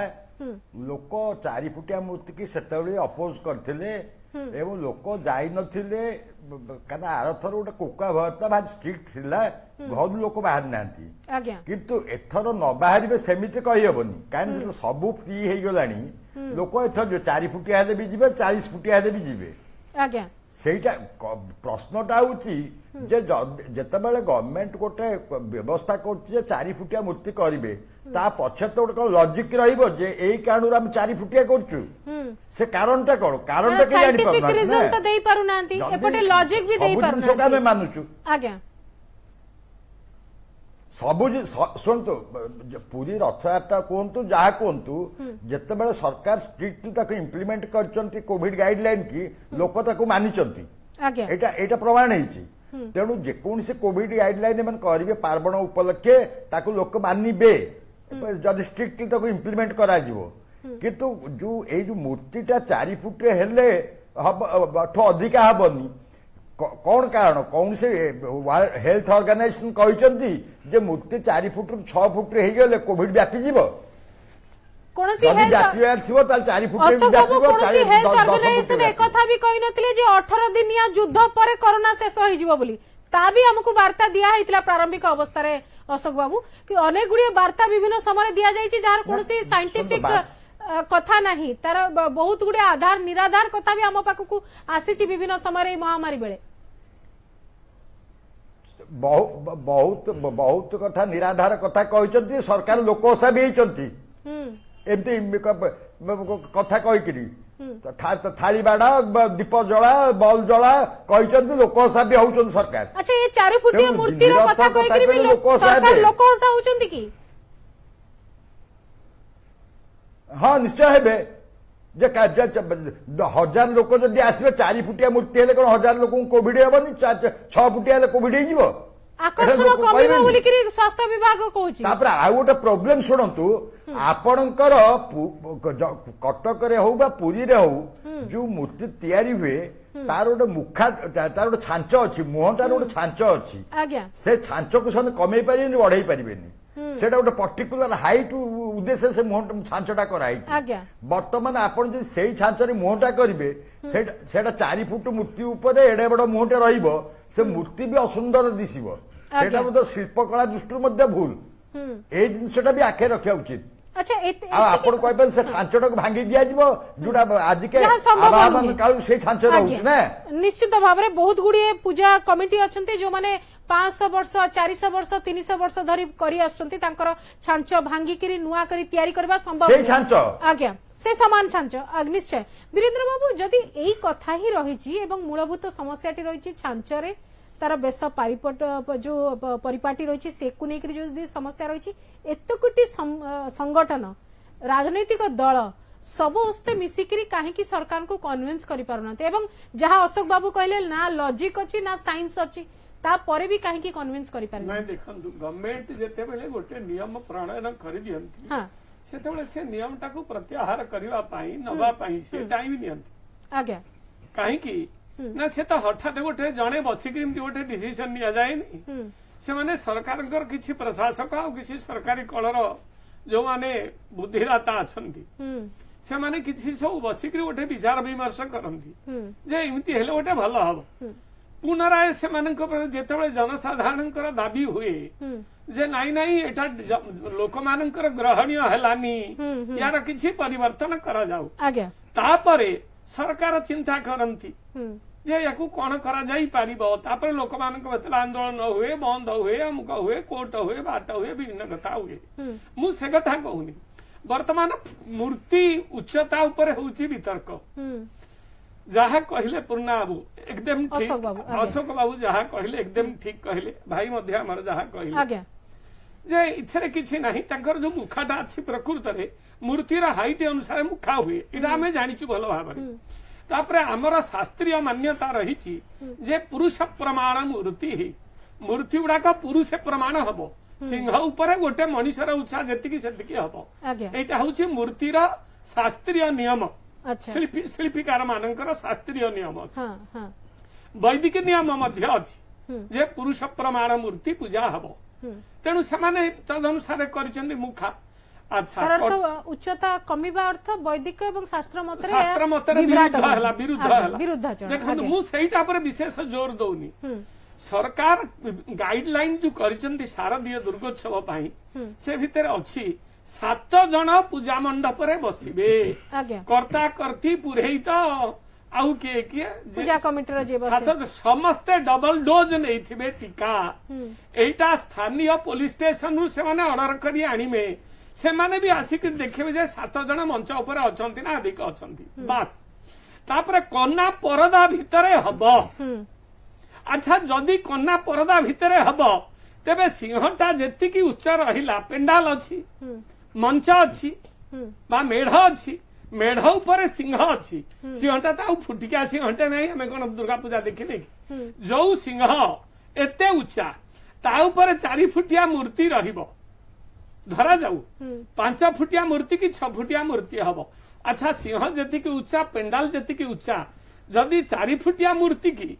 ଲୋକ 4 ଫୁଟିଆ ମୂର୍ତ୍ତି କି ସେତେବେଳେ ଅପୋଜ କରିଥିଲେ ଏବଂ ଲୋକ ଯାଇନଥିଲେ, କାରଣ ଆରଥର ଗୋଟେ କୋକା ଭରତା ଭାରି ଷ୍ଟ୍ରିକ୍ଟ ଥିଲା, ଘରୁ ଲୋକ ବାହାରି ନାହାନ୍ତି। କିନ୍ତୁ ଏଥର ନ ବାହାରିବେ ସେମିତି କହିହବନି, କାହିଁକି ସବୁ ଫ୍ରି ହେଇଗଲାଣି, ଲୋକ ଏଥର 4 ଫୁଟିଆ ହେଲେ ବି ଯିବେ, 40 ଫୁଟିଆ ହେଲେ ବି ଯିବେ। ସେଇଟା ପ୍ରଶ୍ନଟା ହଉଛି ଯେ ଯେତେବେଳେ ଗଭର୍ଣ୍ଣମେଣ୍ଟ ଗୋଟେ ବ୍ୟବସ୍ଥା କରୁଛି ଯେ 4 ଫୁଟିଆ ମୂର୍ତ୍ତି କରିବେ, ତା ପଛରେ ତ ଗୋଟେ କଣ ଲଜିକ ରହିବ ଯେ ଏଇ କାରଣରୁ ଆମେ 4 ଫୁଟିଆ କରୁଛୁ, ସେ କାରଣଟା କଣ? କାରଣଟା କେହି ଜାଣିପାରୁନାହାନ୍ତି, ଆମେ ମାନୁଛୁ ସବୁ। ଶୁଣନ୍ତୁ, ପୁରୀ ରଥଯାତ୍ରା କୁହନ୍ତୁ ଯାହା କୁହନ୍ତୁ, ଯେତେବେଳେ ସରକାର ଷ୍ଟ୍ରିକ୍ଟଲି ତାକୁ ଇମ୍ପ୍ଲିମେଣ୍ଟ କରିଛନ୍ତି କୋଭିଡ ଗାଇଡଲାଇନ କି, ଲୋକ ତାକୁ ମାନିଛନ୍ତି, ଏଇଟା ପ୍ରମାଣ ହେଇଛି। ତେଣୁ ଯେକୌଣସି କୋଭିଡ ଗାଇଡଲାଇନ ଏମାନେ କରିବେ ପାର୍ବଣ ଉପଲକ୍ଷେ, ତାକୁ ଲୋକ ମାନିବେ ଯଦି ଷ୍ଟ୍ରିକ୍ଟଲି ତାକୁ ଇମ୍ପ୍ଲିମେଣ୍ଟ କରାଯିବ। କିନ୍ତୁ ଏଇ ଯୋଉ ମୂର୍ତ୍ତିଟା 4 ଫୁଟରେ ହେଲେ ହବଠୁ ଅଧିକା ହବନି, କଣ କାରଣ? କୌଣସି ହେଲ୍ଥ ଅର୍ଗାନାଇଜେସନ କହିଛନ୍ତି ଯେ ମୂର୍ତ୍ତି 4 ଫୁଟରୁ 6 ଫୁଟରେ ହେଇଗଲେ କୋଭିଡ ବ୍ୟାପିଯିବ? କୌଣସି ଯଦି ଜାତୀୟ ଆଇନ ଥିବ ତାହେଲେ 4 ଫୁଟ ଅଶୋକ ବାବୁ କୌଣସି ହେଲ୍ଥ ଅର୍ଗାନାଇଜେସନ ଏକଥା ବି କହିନଥିଲେ ଯେ 18 ଦିନିଆ ଯୁଦ୍ଧ ପରେ କରୋନା ଶେଷ ହେଇଯିବ ବୋଲି। ତା ବି ଆମକୁ ବାର୍ତ୍ତା ଦିଆ ହେଇଥିଲା ପ୍ରାରମ୍ଭିକ ଅବସ୍ଥାରେ ଅଶୋକ ବାବୁ, କି ଅନେକ ଗୁଡିଏ ବାର୍ତ୍ତା ବିଭିନ୍ନ ସମୟରେ ଦିଆଯାଇଛି ଯାହାର କୌଣସି ସାଇଣ୍ଟିଫିକ କଥା ନାହିଁ, ତାର ବହୁତ ଗୁଡିଏ ଆଧାର ନିରାଧାର କଥା ବି ଆମ ପାଖକୁ ଆସିଛି ବିଭିନ୍ନ ସମୟରେ ଏହି ମହାମାରୀ ବେଳେ। ବହୁତ କଥା ନିରାଧାର କଥା କହିଛନ୍ତି, ସରକାର ଲୋକସଭା ବି ହେଇଛନ୍ତି ଏମିତି କଥା କହିକିରି थाली बाड़ा दीप जला बल जला कहते लोकसभा भी होउछन सरकार। अच्छा ये 4 फुटिया मूर्ति रो कथा कहि करी भी सरकार लोकसभा होउछन की? हां निश्चय हेबे जे 1000 लोक जदी आसीबे 4 फुटिया मूर्ति हेले कोन 1000 लोक को कोविड हेबनी 6 फुटिया हेले कोविड हे जीवो। आकर्षण कमिबा बोली करी स्वास्थ्य विभाग कहूची। तापर आ गोटे प्रॉब्लम सुनंतु आपणकर कटक रे हो बा पुरी रे हो जो मूर्ति तैयारी हुए तार गोटे मुखा तार गोटे छांच अछि मुहटार गोटे छांच अछि आज्ञा से छांच को सने कमेई परिबेनी बढ़ाई परिबेनी सेटा गोटे पर्टिकुलर हाइट उद्देश्य से मुह छांचटा कराई आज्ञा वर्तमान आपण जे सेही छांच रे मुहटा करिवे सेटा 4 फुट मूर्ति ऊपर एडे बड़ मुहटे रहिबो से मूर्ति भी असुंदर दिसिबो सेटा बोध शिल्पकला दृष्टि मध्ये भूल ए जिनसटा भी आखे रखिया उचित। अच्छा आपण कहबे से छांचटा को भांगी दिया जिवो जुडा आज के आवामन काल से छांच रहउछ ना निश्चित भाव रे बहुत गुडी पूजा कमिटी अछंती जो माने 500 वर्ष 400 वर्ष 300 वर्ष धरी करी आछंती तांकर छांच भांगी करी नुआ करी तयारी करबा संभव से छांच आज्ञा से समान छांच निश्चय। वीरेंद्र बाबू जदि एई कथा ही रहिछि एवं मूलभूत समस्याटी रहिछि छांच रे तार बेस पारिपट जो परिपाटी रही से जो समस्या रही एतकोटी संगठन राजनैतिक दल समस्ते मिसिकी कहीं सरकार को कन्विन्स कर जहाँ अशोक बाबू कहले ना लॉजिक अच्छी ना साइंस अच्छी तापर भी कहीं कन्विन्स कर गवर्नमेंट जिते बेले गोटे नियम प्रणयन कर दियंती सेतेबेले से नियम टाकू प्रत्याहार करबा पई नबा पई से टाइम नियंती आज्ञा कहीं ना से तो हठात गोटे जड़े बसिक गोटे डिसीजन नि जाए से माने सरकार किसी प्रशासक आ किसी सरकारी कलर जो माने बुद्धिदाता अछंती से माने किसी सब बसिक गोटे विचार विमर्श करंती जे एमती हेले गोटे भल हम पुनराय से जेतेबेले जनसाधारण दाबी हुए जे नाई नाई एटा लोक मानकर ग्रहणीय हेलानी यार किसी परिवर्तन करा जाऊ तापरे सरकार चिंता करती जे याकू कौन करा जाई पारिबो तापर लोक मानक भीतर आंदोलन हुए बंद हुए अमुक हुए कोर्ट हुए बाट हुए विभिन्न कथा हुए मु से कथा कहूनी वर्तमान मूर्ति उच्चता ऊपर होउची वितर्क जहा कहले पूर्णा बाबू एकदम ठीक अशोक बाबू जहा कहले एकदम ठीक कहले भाई मध्य हमर जहा कहले जे इथरे किछि नाही ताकर जो मुखाटा अछि प्रकृत रे मूर्तिर हाइट अनुसार मुखा हुए इटा हमें जानिछु भलो भाबरे तापरे हमर शास्त्रीय मान्यता रही जे पुरुष प्रमाण मूर्ति गुड़ाक पुरुष प्रमाण हबो सिंह ऊपर गोटे मनुष्यर उच्छा जेतिकी सेतिकी हबो एटा होछि मूर्तिर शास्त्रीय नियम शिल्पीकार मानकर शास्त्रीय नियम अछि वैदिक नियम मध्य अछि जे पुरुष प्रमाण मूर्ति पूजा हबो तेणु से तदनुसार करिसेंती मुखा अच्छा अर्थ उच्चता कमिबा अर्थ वैदिक एवं शास्त्र मत विरुद्ध देखो मु सेटा पर विशेष जोर दउनी सरकार गाइडलाइन जो करिसेंती शारदीय दुर्गोत्सव पाई से भीतर अछि 7 जन पूजा मंडप रे बसिबे कर्ता कर्ती पुरोहित आउ के पूजा कमिटर जे बसे समस्ते डबल डोज नैथिबे टीका एटा स्थानीय पुलिस स्टेशन रु से माने ऑर्डर करी आनिमे से माने भी आसिक देखिबे जे 7 जन मंच ऊपर अछंती ना अधिक अछंती बस तापर कन्ना परदा भितरे हबो अच्छा जदी कन्ना परदा भितरे हबो तेबे सिंहटा जेति की उच्च रहिला पेंडाल अछि मंच अछि बा मेढ अछि मेढ ऊपर सिंह अछि सिंहटा ता फुटिका सिंहटा नै हमें कोन दुर्गा पूजा देखि नै जो सिंह एते उच्चा ता ऊपर 4 फुटिया मूर्ति रहिबो धरा जाऊ 5 फुटिया मूर्ति की 6 फुटिया मूर्ति हबो अच्छा सिंह जेति की उच्चा पेंडाल जेति की उच्चा जदि 4 फुटिया मूर्ति की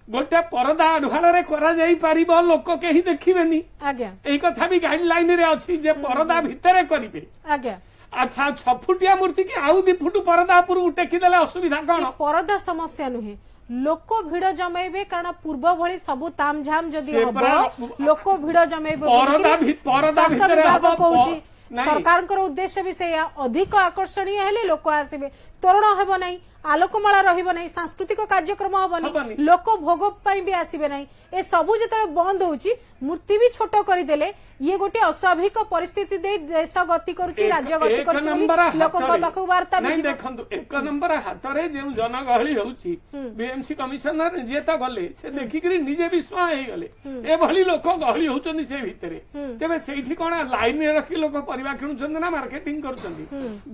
गोटे परदा अढवाल रे करा जाई पारिबो लोक केही देखिबेनी आज्ञा एई कथा भी गाइडलाइन रे अछि जे परदा भितरे करिवे आज्ञा अच्छा 6 फुटिया मूर्ति की आउ 2 फुट परदा उपरକୁ टेकिदेले असुविधा ये कौन परदा समस्या नुहे लोक भिड़ जमेबे कारण पूर्व भली सबु तामझाम जदि से हब परा- लोक भिड़ जमेबे परदा स्वास्थ्य भितरे विभाग हब, कहूची नहीं। सरकार उद्देश्य भी से अधिक आकर्षणीय हेले लोक आसिबे तोरण हेब नहीं आलोकमाला रहिब नहीं सांस्कृतिक कार्यक्रम हबनी। हबनी लोक भोग पाई भी आसिबे नहीं ए सबु जेतले बंद होउची मूर्ति भी छोट करदेले ये गोटे अस्वाभाविक परिस्थिति दे देश गति करूची राज्य गति एक नंबर करूची लोक हाथरे- पाखु वार्ता भी नहीं ଯିବ। देखंतु एक नंबर हाथरे जे जनगहली होउची बीएमसी कमिशनर जे त गले से देखिकरी निजे विश्वास हे गले ए भली लोक गहली होउचंदी से भितरे तेबे सेठी कोन लाइन रे रखी लोक परिवा किनुचंदी ना मार्केटिंग करूचंदी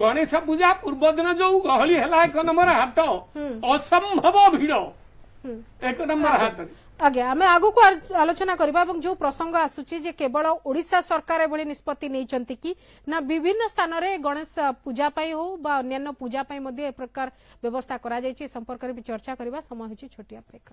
गणेश पूजा पूर्व दिन जो गहली हला एक नंबर हाट असंभव भिड़ एक नंबर हाट आगे आमे आगु को आलोचना करबा एवं जो प्रसंग आसुची जे केवल ओडिशा सरकार एभली निष्पत्ति नैचंती कि ना विभिन्न स्थान रे गणेश पूजा पाई हो बा अन्य पूजा पाई मध्ये ए प्रकार व्यवस्था करा जायछि संपर्क रे भी चर्चा करबा समय होछि छोटिया ब्रेक।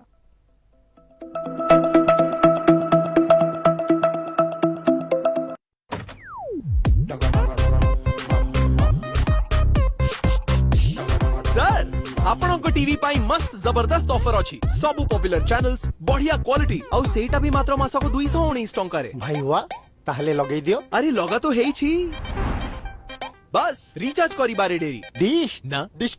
सर आपणको टीवी पाई मस्त जबरदस्त ऑफर अछि सब पॉपुलर चैनल्स बढ़िया क्वालिटी और सेटा भी मात्र मासको 219 टंका रे भाई वाह ताहले लगेई दियो अरे लगा तो हेई छी बस रिचार्ज करिबारे डेरी डिश ना डिश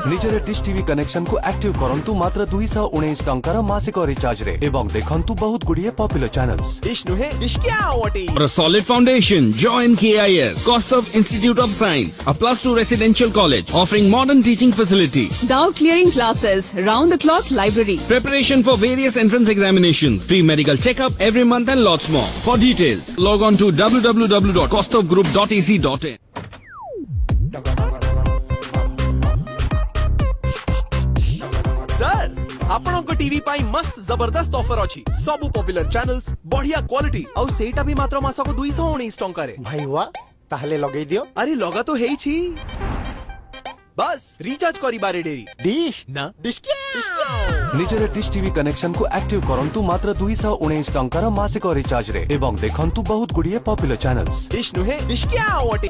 निजर डिश टीवी कनेक्शन को एक्टिव करंतु मात्र 219 टंकार मासिक रिचार्ज रे एवं देखंतु बहुत गुड़िए पॉपुलर चैनल्स डिश नुहे डिश क्या वाटी For a solid foundation, join KIS, Kostov Institute of Science, a +2 residential college offering modern teaching facility. Doubt clearing classes, round the clock library. Preparation for various entrance examinations, free medical checkup every month and lots more. For details, log on to www.kostovgroup.ac.in. Sir आपणको TV पाई मस्त जबरदस्त offer अछि सब popular channels बढ़िया quality और सेटा भी मात्र मासको 219 टंका रे भाई वाह ताहले लगेई दियो अरे लगा तो हेई छी बस रिचार्ज करिबारे डेरी डिश ना डिश निजर डिश टीवी कनेक्शन को एक्टिव करंतु मात्र 219 टंकार मासिक रिचार्ज रे एवं देखंतु बहुत गुड़िए पॉपुलर चैनल्स डिश नुहे डिश क्या वाटी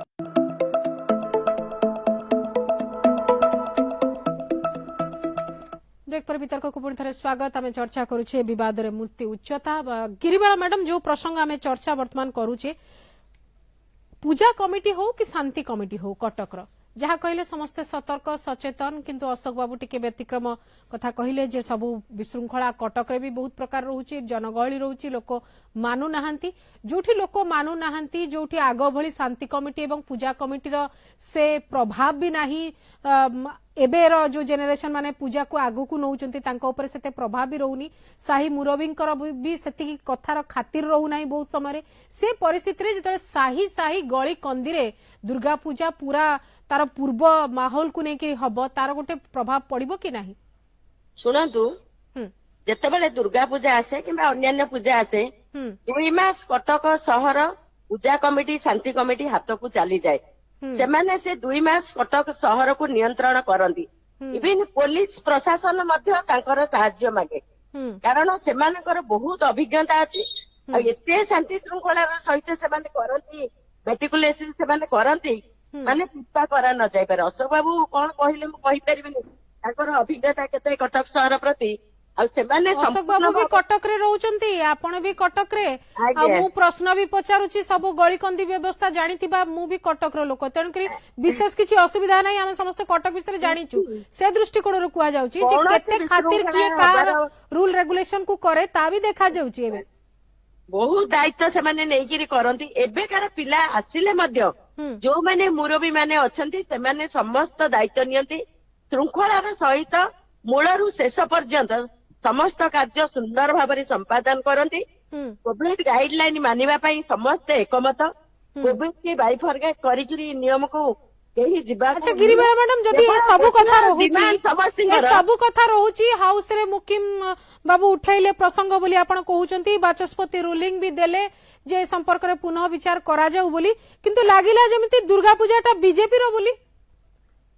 ब्रेक पर वितर्क को पुणी थे स्वागत आम चर्चा करुचे बद मूर्ति उच्चता गिरिबाला मैडम जो प्रसंग आम चर्चा वर्तमान करुचे पूजा कमिटी हो कि शांति कमिटी हो कटकर जहाँ कहले समस्ते सतर्क सचेतन किंतु अशोक बाबू टिके व्यतिक्रम कथा कहले जे सबु विशृंखला कटक रे भी बहुत प्रकार रोचे जनगहली रोचे लोक मानु नाहांती जोठी लोक मानु नाहांती जोठी आग भली शांति कमिटी एवं पूजा कमिटीर से प्रभाव भी नाही एबेर जो जेनेरेशन माने पूजा को आगु को नौचंती तांको ऊपर सेते प्रभाव भी रहउनी साही मुरबींकर भी सेति कथार खातिर रहउ नाही बहुत समय से परिस्थिति रे जतले साही साही गली कंदिरे दुर्गा पूजा पूरा तार पूर्व माहौल को नेकी हबो तार गोटे प्रभाव पड़िबो कि नाही ଶୁଣନ୍ତୁ ଯେତେବେଳେ ଦୁର୍ଗା ପୂଜା ଆସେ କିମ୍ବା ଅନ୍ୟାନ୍ୟ ପୂଜା ଆସେ 2 ମାସ କଟକ ସହର ପୂଜା କମିଟି ଶାନ୍ତି କମିଟି ହାତକୁ ଚାଲିଯାଏ ସେମାନେ ସେ 2 ମାସ କଟକ ସହରକୁ ନିୟନ୍ତ୍ରଣ କରନ୍ତି ଇଭିନ୍ ପୋଲିସ ପ୍ରଶାସନ ମଧ୍ୟ ତାଙ୍କର ସାହାଯ୍ୟ ମାଗେ କାରଣ ସେମାନଙ୍କର ବହୁତ ଅଭିଜ୍ଞତା ଅଛି ଆଉ ଏତେ ଶାନ୍ତି ଶୃଙ୍ଖଳାର ସହିତ ସେମାନେ କରନ୍ତି ମେଟିକୁଲେସଲି ସେମାନେ କରନ୍ତି ମାନେ ଚିନ୍ତା କରା ନ ଯାଇପାରେ ଅଶୋକ ବାବୁ କଣ କହିଲେ ମୁଁ କହିପାରିବିନି ତାଙ୍କର ଅଭିଜ୍ଞତା କେତେ କଟକ ସହର ପ୍ରତି ଆଉ ସେମାନେ ଅଶୋକ ବାବୁ ବି କଟକରେ ରହୁଛନ୍ତି ଆପଣ ବି କଟକରେ ଆଉ ମୁଁ ପ୍ରଶ୍ନ ବି ପଚାରୁଛି ସବୁ ଗଳିକନ୍ଦି ବ୍ୟବସ୍ଥା ଜାଣିଥିବା ମୁଁ ବି କଟକର ଲୋକ ତେଣୁକରି ବିଶେଷ କିଛି ଅସୁବିଧା ନାହିଁ ଆମେ ସମସ୍ତେ କଟକ ବିଷୟରେ ଜାଣିଛୁ ସେ ଦୃଷ୍ଟିକୋଣରୁ କୁହାଯାଉଛି ଯେ କେତେ ଖାତିର କିଏ କାହାର ରୁଲ ରେଗୁଲେସନ କୁ କରେ ତା ବି ଦେଖାଯାଉଛି ଏବେ ବହୁତ ଦାୟିତ୍ୱ ସେମାନେ ନେଇକିରି କରନ୍ତି ଏବେକାର ପିଲା ଆସିଲେ ମଧ୍ୟ ଯୋଉମାନେ ମୁରବୀ ମାନେ ଅଛନ୍ତି ସେମାନେ ସମସ୍ତ ଦାୟିତ୍ୱ ନିଅନ୍ତି ଶୃଙ୍ଖଳାର ସହିତ ମୂଳରୁ ଶେଷ ପର୍ଯ୍ୟନ୍ତ ସମସ୍ତ କାର୍ଯ୍ୟ ସୁନ୍ଦର ଭାବରେ ସମ୍ପାଦନ କରନ୍ତି କୋଭିଡ ଗାଇଡଲାଇନ ମାନିବା ପାଇଁ ସମସ୍ତେ ଏକମତ କୋଭିଡ କି ବାଇଫର୍ଗେଟ କରିକିରି ନିୟମକୁ କେହି ଯିବା अच्छा गिरिबाला मैडम जदि ए सब कथा रहुची हाउस रे मुकिम बाबू उठाइले प्रसंग बोली आपण कहउचंती बाचस्पति रूलिंग भी देले जे संपर्क रे पुनः विचार करा जाऊ बोली किंतु लागिला जेमिति दुर्गा पूजाटा बीजेपी रो बोली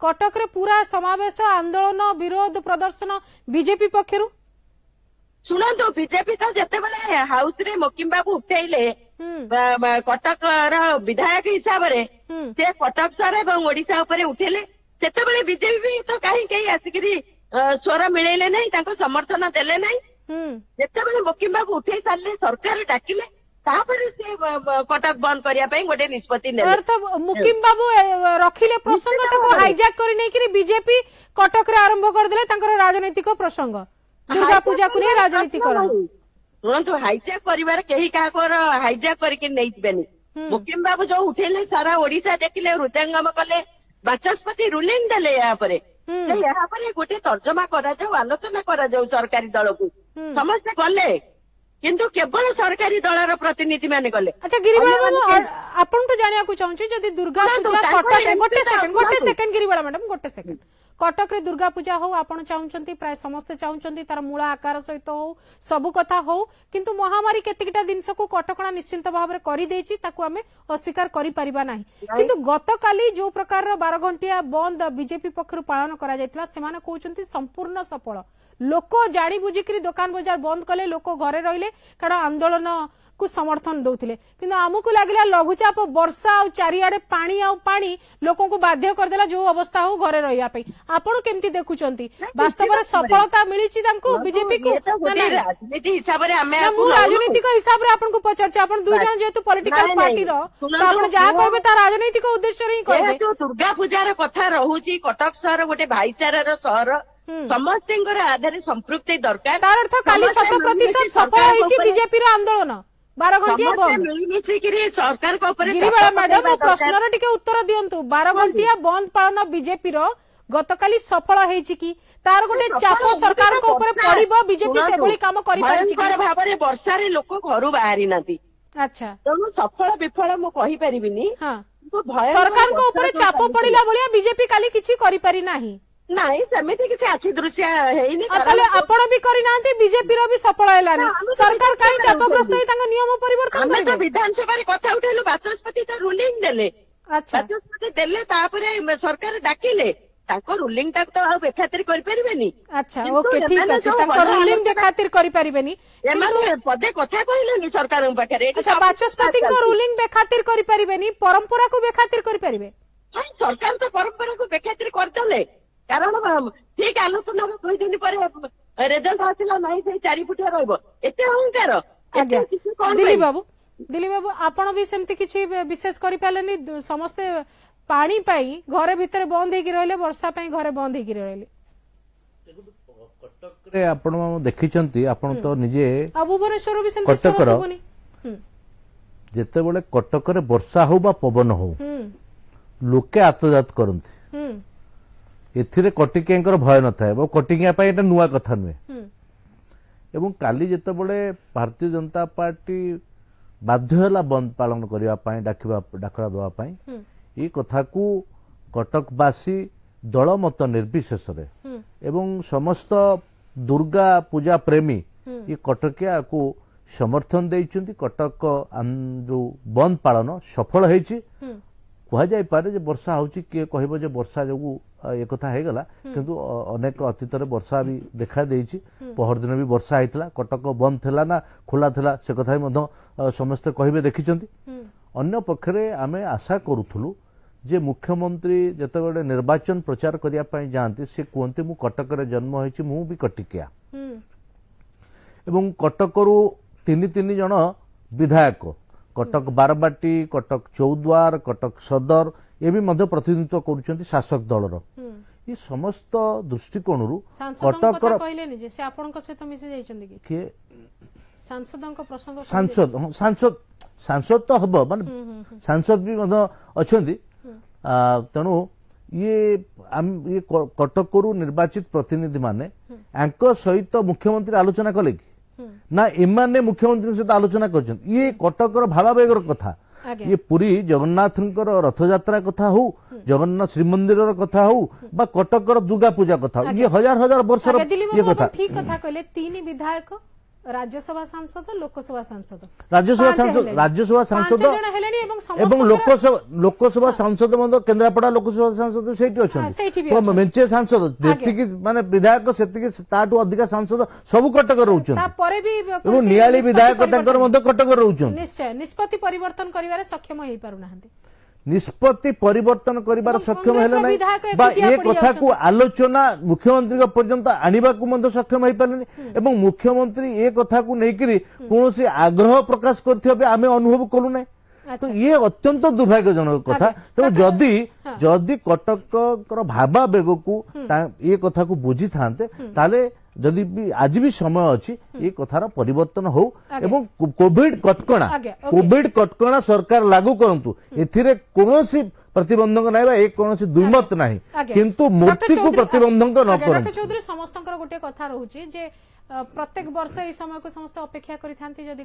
कटक रे पूरा समावेश आंदोलन विरोध प्रदर्शन बीजेपी पक्षरु ଶୁଣନ୍ତୁ ବିଜେପି ତ ଯେତେବେଳେ ହାଉସ ରେ ମୋକିମ ବାବୁ ଉଠେଇଲେ କଟକର ବିଧାୟକ ହିସାବରେ ସେ କଟକ ସହର ଏବଂ ଓଡିଶା ଉପରେ ଉଠେଇଲେ। ସେତେବେଳେ ବିଜେପି ବି ତ କାହିଁ କେହି ଆସିକିରି ସ୍ୱର ମିଳେଇଲେ ନାହିଁ, ତାଙ୍କୁ ସମର୍ଥନ ଦେଲେ ନାହିଁ। ଯେତେବେଳେ ମୋକିମ ବାବୁ ଉଠେଇ ସାରିଲେ, ସରକାର ଡାକିଲେ, ତାପରେ ସେ କଟକ ବନ୍ଦ କରିବା ପାଇଁ ଗୋଟେ ନିଷ୍ପତ୍ତି ନେଲେ। ମୁକିମ ବାବୁ ରଖିଲେ ପ୍ରସଙ୍ଗ, ତାକୁ ହାଇଜାକ୍ କରି ନେଇକିରି ବିଜେପି କଟକରେ ଆରମ୍ଭ କରିଦେଲେ ତାଙ୍କର ରାଜନୈତିକ ପ୍ରସଙ୍ଗ, ଦୁର୍ଗା ପୂଜାକୁ ନେଇ ରାଜନୀତିକରଣ। ଶୁଣନ୍ତୁ, ହାଇଜାକ୍ କରିବାର କେହି କାହାକୁ ହାଇଜାକ୍ କରିକି ନେଇଯିବେନି। ମୁକିମ ବାବୁ ଯୋଉ ଉଠେଇଲେ, ସାରା ଓଡିଶା ଦେଖିଲେ, ହୃଦୟଙ୍ଗମ କଲେ, ବାଚସ୍ପତି ରୁଲିଂ ଦେଲେ। ଏହାପରେ ଏହାପରେ ଗୋଟେ ତର୍ଜମା କରାଯାଉ, ଆଲୋଚନା କରାଯାଉ ସରକାରୀ ଦଳକୁ। ସମସ୍ତେ ଗଲେ, କିନ୍ତୁ କେବଳ ସରକାରୀ ଦଳର ପ୍ରତିନିଧି ମାନେ ଗଲେ। ଆଚ୍ଛା ଗିରିବାଳା ବାବୁ, ଆପଣଠୁ ଜାଣିବାକୁ ଚାହୁଁଛି, ଯଦି ଦୁର୍ଗା ପୂଜା କଟକରେ, ଗୋଟେ ସେକେଣ୍ଡ ଗିରିବାଳା ମ୍ୟାଡାମ, ଗୋଟେ ସେକେଣ୍ଡ, କଟକରେ ଦୁର୍ଗା ପୂଜା ହଉ ଆପଣ ଚାହୁଁଛନ୍ତି, ପ୍ରାୟ ସମସ୍ତେ ଚାହୁଁଛନ୍ତି, ତାର ମୂଳ ଆକାର ସହିତ ହଉ, ସବୁ କଥା ହଉ, କିନ୍ତୁ ମହାମାରୀ କେତିକିଟା ଜିନିଷକୁ କଟକଣା ନିଶ୍ଚିନ୍ତ ଭାବରେ କରିଦେଇଛି, ତାକୁ ଆମେ ଅସ୍ୱୀକାର କରିପାରିବା ନାହିଁ। କିନ୍ତୁ ଗତକାଲି ଯୋଉ ପ୍ରକାରର 12 ଘଣ୍ଟିଆ ବନ୍ଦ ବିଜେପି ପକ୍ଷରୁ ପାଳନ କରାଯାଇଥିଲା, ସେମାନେ କହୁଛନ୍ତି ସମ୍ପୂର୍ଣ୍ଣ ସଫଳ। ଲୋକ ଜାଣି ବୁଝିକିରି ଦୋକାନ ବଜାର ବନ୍ଦ କଲେ, ଲୋକ ଘରେ ରହିଲେ, କାରଣ ଆନ୍ଦୋଳନ को समर्थन दौले कि आमको लगे लघुचाप वर्षा आ चारिआडे पानी आ पानी लोकों को बाध्य करदेला जो अवस्था हो घरे रहिया पई आपण केमती देखुचंती वास्तव में सफलता मिली बीजेपी को राजनीति हिसाब रे हमें राजनीतिक हिसाब रे आपन को पचारछ आपण दुई जन जेतु पॉलिटिकल पार्टी रो तो आपण जहा कहबे ता राजनीतिक उद्देश्य रे ही कहबे तो दुर्गा पूजा रो कथा रहूची कटक शहर गोटे भाईचारा रो शहर समस्तिंकर आधार संपृक्ति दरकार तार अर्थ काली 100% सफल होईची बीजेपी रो आंदोलन 12 घंटिया बंद मिलिमिशि सरकार को ऊपर गिरिबाला मैडम प्रश्नर टिके उत्तर दियंतु 12 घंटिया बंद पालन बीजेपी रो गतकाली सफल हेछि कि तार गोटे चाप सरकार को ऊपर पड़िबो बीजेपी से बळी काम करि पाछि भयंकर भाबरे वर्षा रे लोक घरु बाहरी नाती अच्छा तनु सफल विफल मु कहि परिबिनी हां सरकार को ऊपर चाप पड़िला बळिया बीजेपी काली किछि करि पारि नाही नहीं सेमिति किछि आछि दृश्य हेइनी ताले आपण भी करि नांती बीजेपी रो भी सफल हेलानी सरकार काई चापग्रस्त होई तांग नियम परिवर्तन हम तो विधानसभा रे कथा उठेलु बाचस्पति तो रूलिंग देले अच्छा बाचस्पति देले तापरे सरकार डाकिले ताको रूलिंग तक तो आ बेखातिर करि परिबेनी अच्छा ओके ठीक अछि ताको रूलिंग बेखातिर करि परिबेनी एमाने पदे कथा कहिलेनी सरकार पाखरे अच्छा बाचस्पति को रूलिंग बेखातिर करि परिबेनी परंपरा को बेखातिर करि परिबे हां सरकार तो परंपरा को बेखातिर कर देले कारण ठीक आलोचना 2 दिन पर रिजल्ट आसिला नहीं से 4 फुटिया रहबो एते अहंकार दिलीप बाबू आपण भी सेमती किछि विशेष करि पालेनी समस्त पानी पाई घरे भीतर बंद हेकि रहले वर्षा पाई घरे बंद हेकि रहले कटक रे आपण देखिचंती आपण तो निजे भुवनेश्वर भी सेमती समस्याबुनी जेते बेले कटक रे वर्षा हो बा पवन हो लोके आत्मजात करंती एथिरे कटिकियांकर भय न थाए कटिकिया पाई एटा नुआ कथा नुहे एवं काली जेते बेले भारतीय जनता पार्टी बाध्य होला बंद पालन करिया पाई डाकरा दवा पाई ये कथा को कटकवासी दल मत निर्विशेष एवं समस्त दुर्गा पूजा प्रेमी ये कटकिया को समर्थन देइचंती कटक जो बंद पालन सफल हेछि कह जाय पारे जे वर्षा होछि के कहबो जे वर्षा जोगु एक कथा हे गला किंतु अनेक अतीत रे वर्षा भी देखा देइछि पहर दिन भी वर्षा हेतला कटक बंद थला ना खुला थला से कथा मध्य समस्त कहबे देखिचंती अन्य पक्षरे आमे आशा करूथुलु जे मुख्यमंत्री जते बडे निर्वाचन प्रचार करिया पई जानती से कोनते मु कटक रे जन्म होइछि मु भी कटिकिया एवं कटकरू तीन जन विधायक कटक बारबाटी कटक चौद्वार कटक सदर ये भी मध्य प्रतिनिधित्व करुछंती शासक दलर ये समस्त दृष्टिकोण कटक कहलेनी जे से आपनक सहित मिसे जाइछंती कि सांसदक प्रसंग सांसद तो हबो माने सांसद भी मध्य अछंती तेणु ये कटकरू निर्वाचित प्रतिनिधि माने आंक सहित मुख्यमंत्री आलोचना कले कि ना एमाने मुख्यमंत्री सहित आलोचना कर ये कटकर भावावेगर कथा ये पूरी जगन्नाथ रथ यात्रा कथा हो जगन्नाथ श्रीमंदिर कथा हो बा कटकर दुर्गा पूजा कथा ये हजार हजार वर्ष ये कथा ठीक कथा कहले तीन विधायक राज्यसभा सांसद लोकसभा सांसद राज्यसभा पांच सांसद हेलेनी। राज्यसभा पांच सांसद जण हेलेनी एवं ଏବଂ ସମସ୍ତଙ୍କର- ଲୋକସଭା ସାଂସଦ ମଧ୍ୟ କେନ୍ଦ୍ରାପଡ଼ା ଲୋକସଭା ସାଂସଦ ସେଇଠି ସେଇଠି ବି ଅଛନ୍ତି ଅଛନ୍ତି। ମେଞ୍ଚେ ସାଂସଦ ଯେତିକି ମାନେ ବିଧାୟକ ସେତିକି ତାଠୁ ଅଧିକା ସାଂସଦ ସବୁ କଟକରେ ରହୁଛନ୍ତି ତାପରେ ବି ଏବଂ ନିଆଳି ବିଧାୟକ ତାଙ୍କର ମଧ୍ୟ କଟକରେ ରହୁଛନ୍ତି। ନିଶ୍ଚୟ ନିଷ୍ପତ୍ତି ପରିବର୍ତ୍ତନ କରିବାରେ ସକ୍ଷମ ହେଇପାରୁନାହାନ୍ତି। ନିଷ୍ପତ୍ତି ପରିବର୍ତ୍ତନ କରିବାର ଏବଂ ସକ୍ଷମ ହେଲେ କଂଗ୍ରେସର ନାହିଁ ବିଧାୟକ ବା ଏକୁଟିଆ ଏ ପଡ଼ି କଥାକୁ ଆଲୋଚନା ମୁଖ୍ୟମନ୍ତ୍ରୀଙ୍କ ପର୍ଯ୍ୟନ୍ତ ଆଣିବାକୁ ମଧ୍ୟ ସକ୍ଷମ ହେଇପାରିଲେନି ଏବଂ ମୁଖ୍ୟମନ୍ତ୍ରୀ ଏ କଥାକୁ ନେଇକରି କୌଣସି ଆଗ୍ରହ ପ୍ରକାଶ କରିଥିବା ବି ଆମେ ଅନୁଭବ କଲୁ ନାହିଁ। ତ ଇଏ ଅତ୍ୟନ୍ତ ଦୁର୍ଭାଗ୍ୟଜନକ କଥା। ତେଣୁ ଯଦି କଟକର ଭାବାବେଗକୁ ଏ କଥାକୁ ବୁଝିଥାନ୍ତେ ତାହେଲେ ଯଦି ବି ଆଜି ବି ସମୟ ଅଛି ଏ କଥାର ପରିବର୍ତ୍ତନ ହଉ ଏବଂ କୋଭିଡ କଟକଣା ସରକାର ଲାଗୁ କରନ୍ତୁ ଏଥିରେ କୌଣସି ପ୍ରତିବନ୍ଧକ ନାହିଁ ବା ଏ କୌଣସି ଦୁର୍ମତ ନାହିଁ କିନ୍ତୁ ମୂର୍ତ୍ତିକୁ ପ୍ରତିବନ୍ଧକ ନ କରନ୍ତୁ। ଚୌଧୁରୀ ସମସ୍ତଙ୍କର ଗୋଟେ କଥା ରହୁଛି ଯେ प्रत्येक वर्ष यही समय को समस्त अपेक्षा करी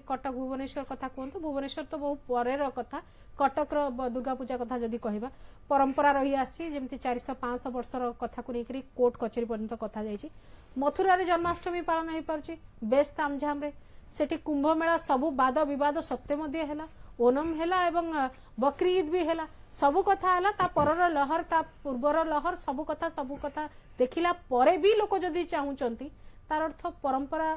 कटक भुवनेश्वर कथा कहतु भुवनेश्वर तो बहुत पर कथा कटक दुर्गा पूजा कथा जदि कहबा परंपरा रही आसी जमी 400-500 वर्षर कथा को लेकर कोर्ट कचेरी पर्यंत कथा जाइए मथुरा रे जन्माष्टमी पालन हो पार्ची बेस तामझाम रे सेठी कुंभ मेला सबु वाद विवाद सत्य मध्य हैला ओनम हैला एवं बकरी ईद भी हैला सबु कथा हैला ता परर लहर ता पूर्वर लहर सबु कथा देखिला परे भी लोक जदि चाहूचंती तार अर्थ परंपरा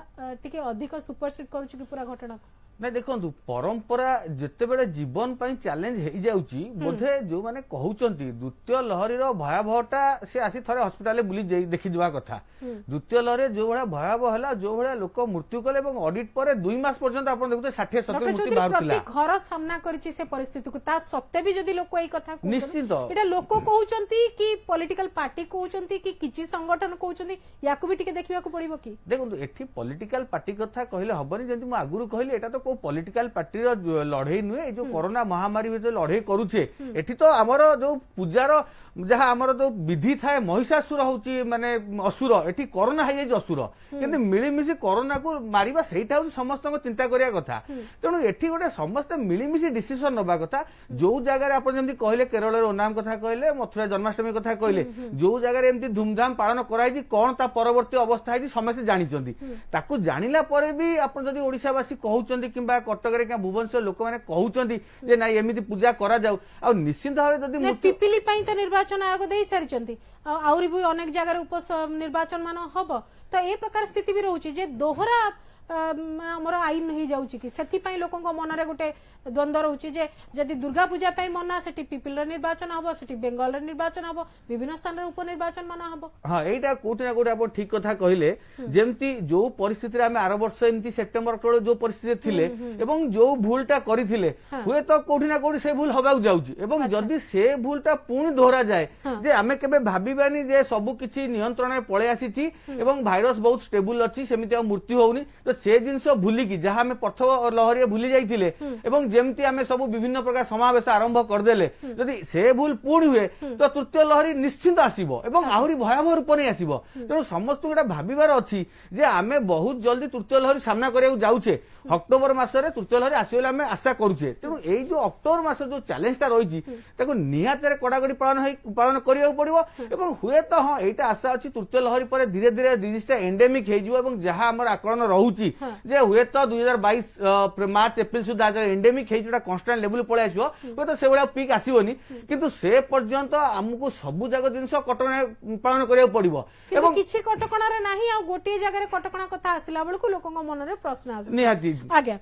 टिके अधिक सुपरसीड करूची कि पूरा घटना ना देखो परंपरा जिते बड़े जीवन पर चैलेंज हो जाउची बोधे जो माने कहउचंती द्वितीय लहरी रो भयावहता से आसी थरे हॉस्पिटल बुली देखि जवा कथा द्वितीय लहरी जो भया भयावह हला जो भया लोक मृत्यु कले एवं ऑडिट पर 2 मास पर्यंत आपण देखुते 60-70 मृत्यु बाहुतिला घर सामना करिछि से परिस्थिति को ता सत्य भी जदी लोक एई कथा को निश्चित एटा लोक कहउचंती कि पॉलिटिकल पार्टी कहउचंती कि किछि संगठन कहउचंती याकू भी टिके देखिबा को पड़िबो कि देखो एठी पॉलिटिकल पार्टी कथा कहले हबनी जंती मु आगुरु कहले एटा तो को पॉलिटिकल पार्टी रो लड़ाई नुहे जो कोरोना महामारी में जो लड़ाई करूचे एठी तो हमर जो पूजार जहाँ आमर जो विधि थाए महिषासुर होची माने असुर एठी कोरोना है असुर किंतु मिलीमिशी कोरोना को मारिबा सेटा हो समस्त को चिंता करिया कथा तेणु एठी गोटे समस्त मिलीमिशी डिसीजन नबा कथा जो जगह रे आपण जेमति कहले केरल रो ओनाम कथा कहले मथुरा जन्माष्टमी कथा कहले जो जगह रे एमति धूमधाम पालन कराई कोन ता परवर्ती अवस्था है समस्त जानि चंदी ताकू जानिला परे भी आपण जदी ओडिसावासी कहउचंदी किबा कटक रे का भुवनेश्वर लोक माने कहउचंदी जे नाही एमिति पूजा करा जाऊ आ निश्चित भाबे जदी पिपिली पई त निर्वाचन आयोग देई सारिचंती आउरी भी अनेक जगह उप निर्वाचन मान हबो तो ए प्रकार स्थिति भी रहउची जे दोहरा हमर आईन हो जाउची कि सेथि पई लोकन मन रे गोटे द्वंद्व रहउची जे जदी दुर्गा पूजा पई मना सेठी पिपिल रे निर्वाचन हबो सेठी बेंगल रे निर्वाचन हबो विभिन्न स्थान रे उपनिर्वाचन मान हबो हां एटा कोठी ना कोठी आपण ठीक कथा कहिले जेमति जो परिस्थिति रे हम 8 वर्ष एमति सेप्टेम्बर तळे जो परिस्थिति थिले एवं जो भूलटा करिथिले हुए तो कोठी ना कोठी से भूल हबाउ जाउची एवं जदी से भूलटा पुणी दोहरा जाए जे हमें केबे भाबिबानी जे सब किछि नियंत्रण पळे आसीची एवं भाइरस बहुत स्टेबल अछि सेमिति मृत्यु होउनी तो से जिनस भूली की जहां हमें प्रथम लहरी भूली जाइथिले एवं जेमति हमें सब विभिन्न प्रकार समावेश आरंभ करदेले जदि से भूल पूर्ण हुए तो तृतीय लहरी निश्चित आसीबो एवं आहुरी भयावह रूप नै आसीबो तेणु समस्त एटा भाबिबार अछि जे आमे बहुत जल्दी तृतीय लहरी सामना करिया जाउछे अक्टोबर मासरे तृतीय लहरी आसीबोले आमे आशा करूछे तेणु एई जो अक्टोबर मास जो चैलेंजटा रहिछि ताको निहातरे कडाकडी पालन करिया पड़िबो एवं हुए तो हां एटा आशा अछि तृतीय लहरी पर धीरे धीरे डिजीजटा एंडेमिक हे जिवो एवं जहां हमर आकलन रहउछि जे हुए तो 2022 मार्च एप्रिल सुधा एंडेमिक हे जोटा कांस्टेंट लेवल पळे आसीबो हुए तो से बडा पीक आसीबोनी किंतु से पर्यंत हमकु सब जगह जिंस कटकणा पालन करिया पड़िबो एवं किछि कटकणा रे नाही आ गोटे जगह रे कटकणा कथा आसिला बेलकु लोकन मन रे प्रश्न आसु निहाती आज्ञा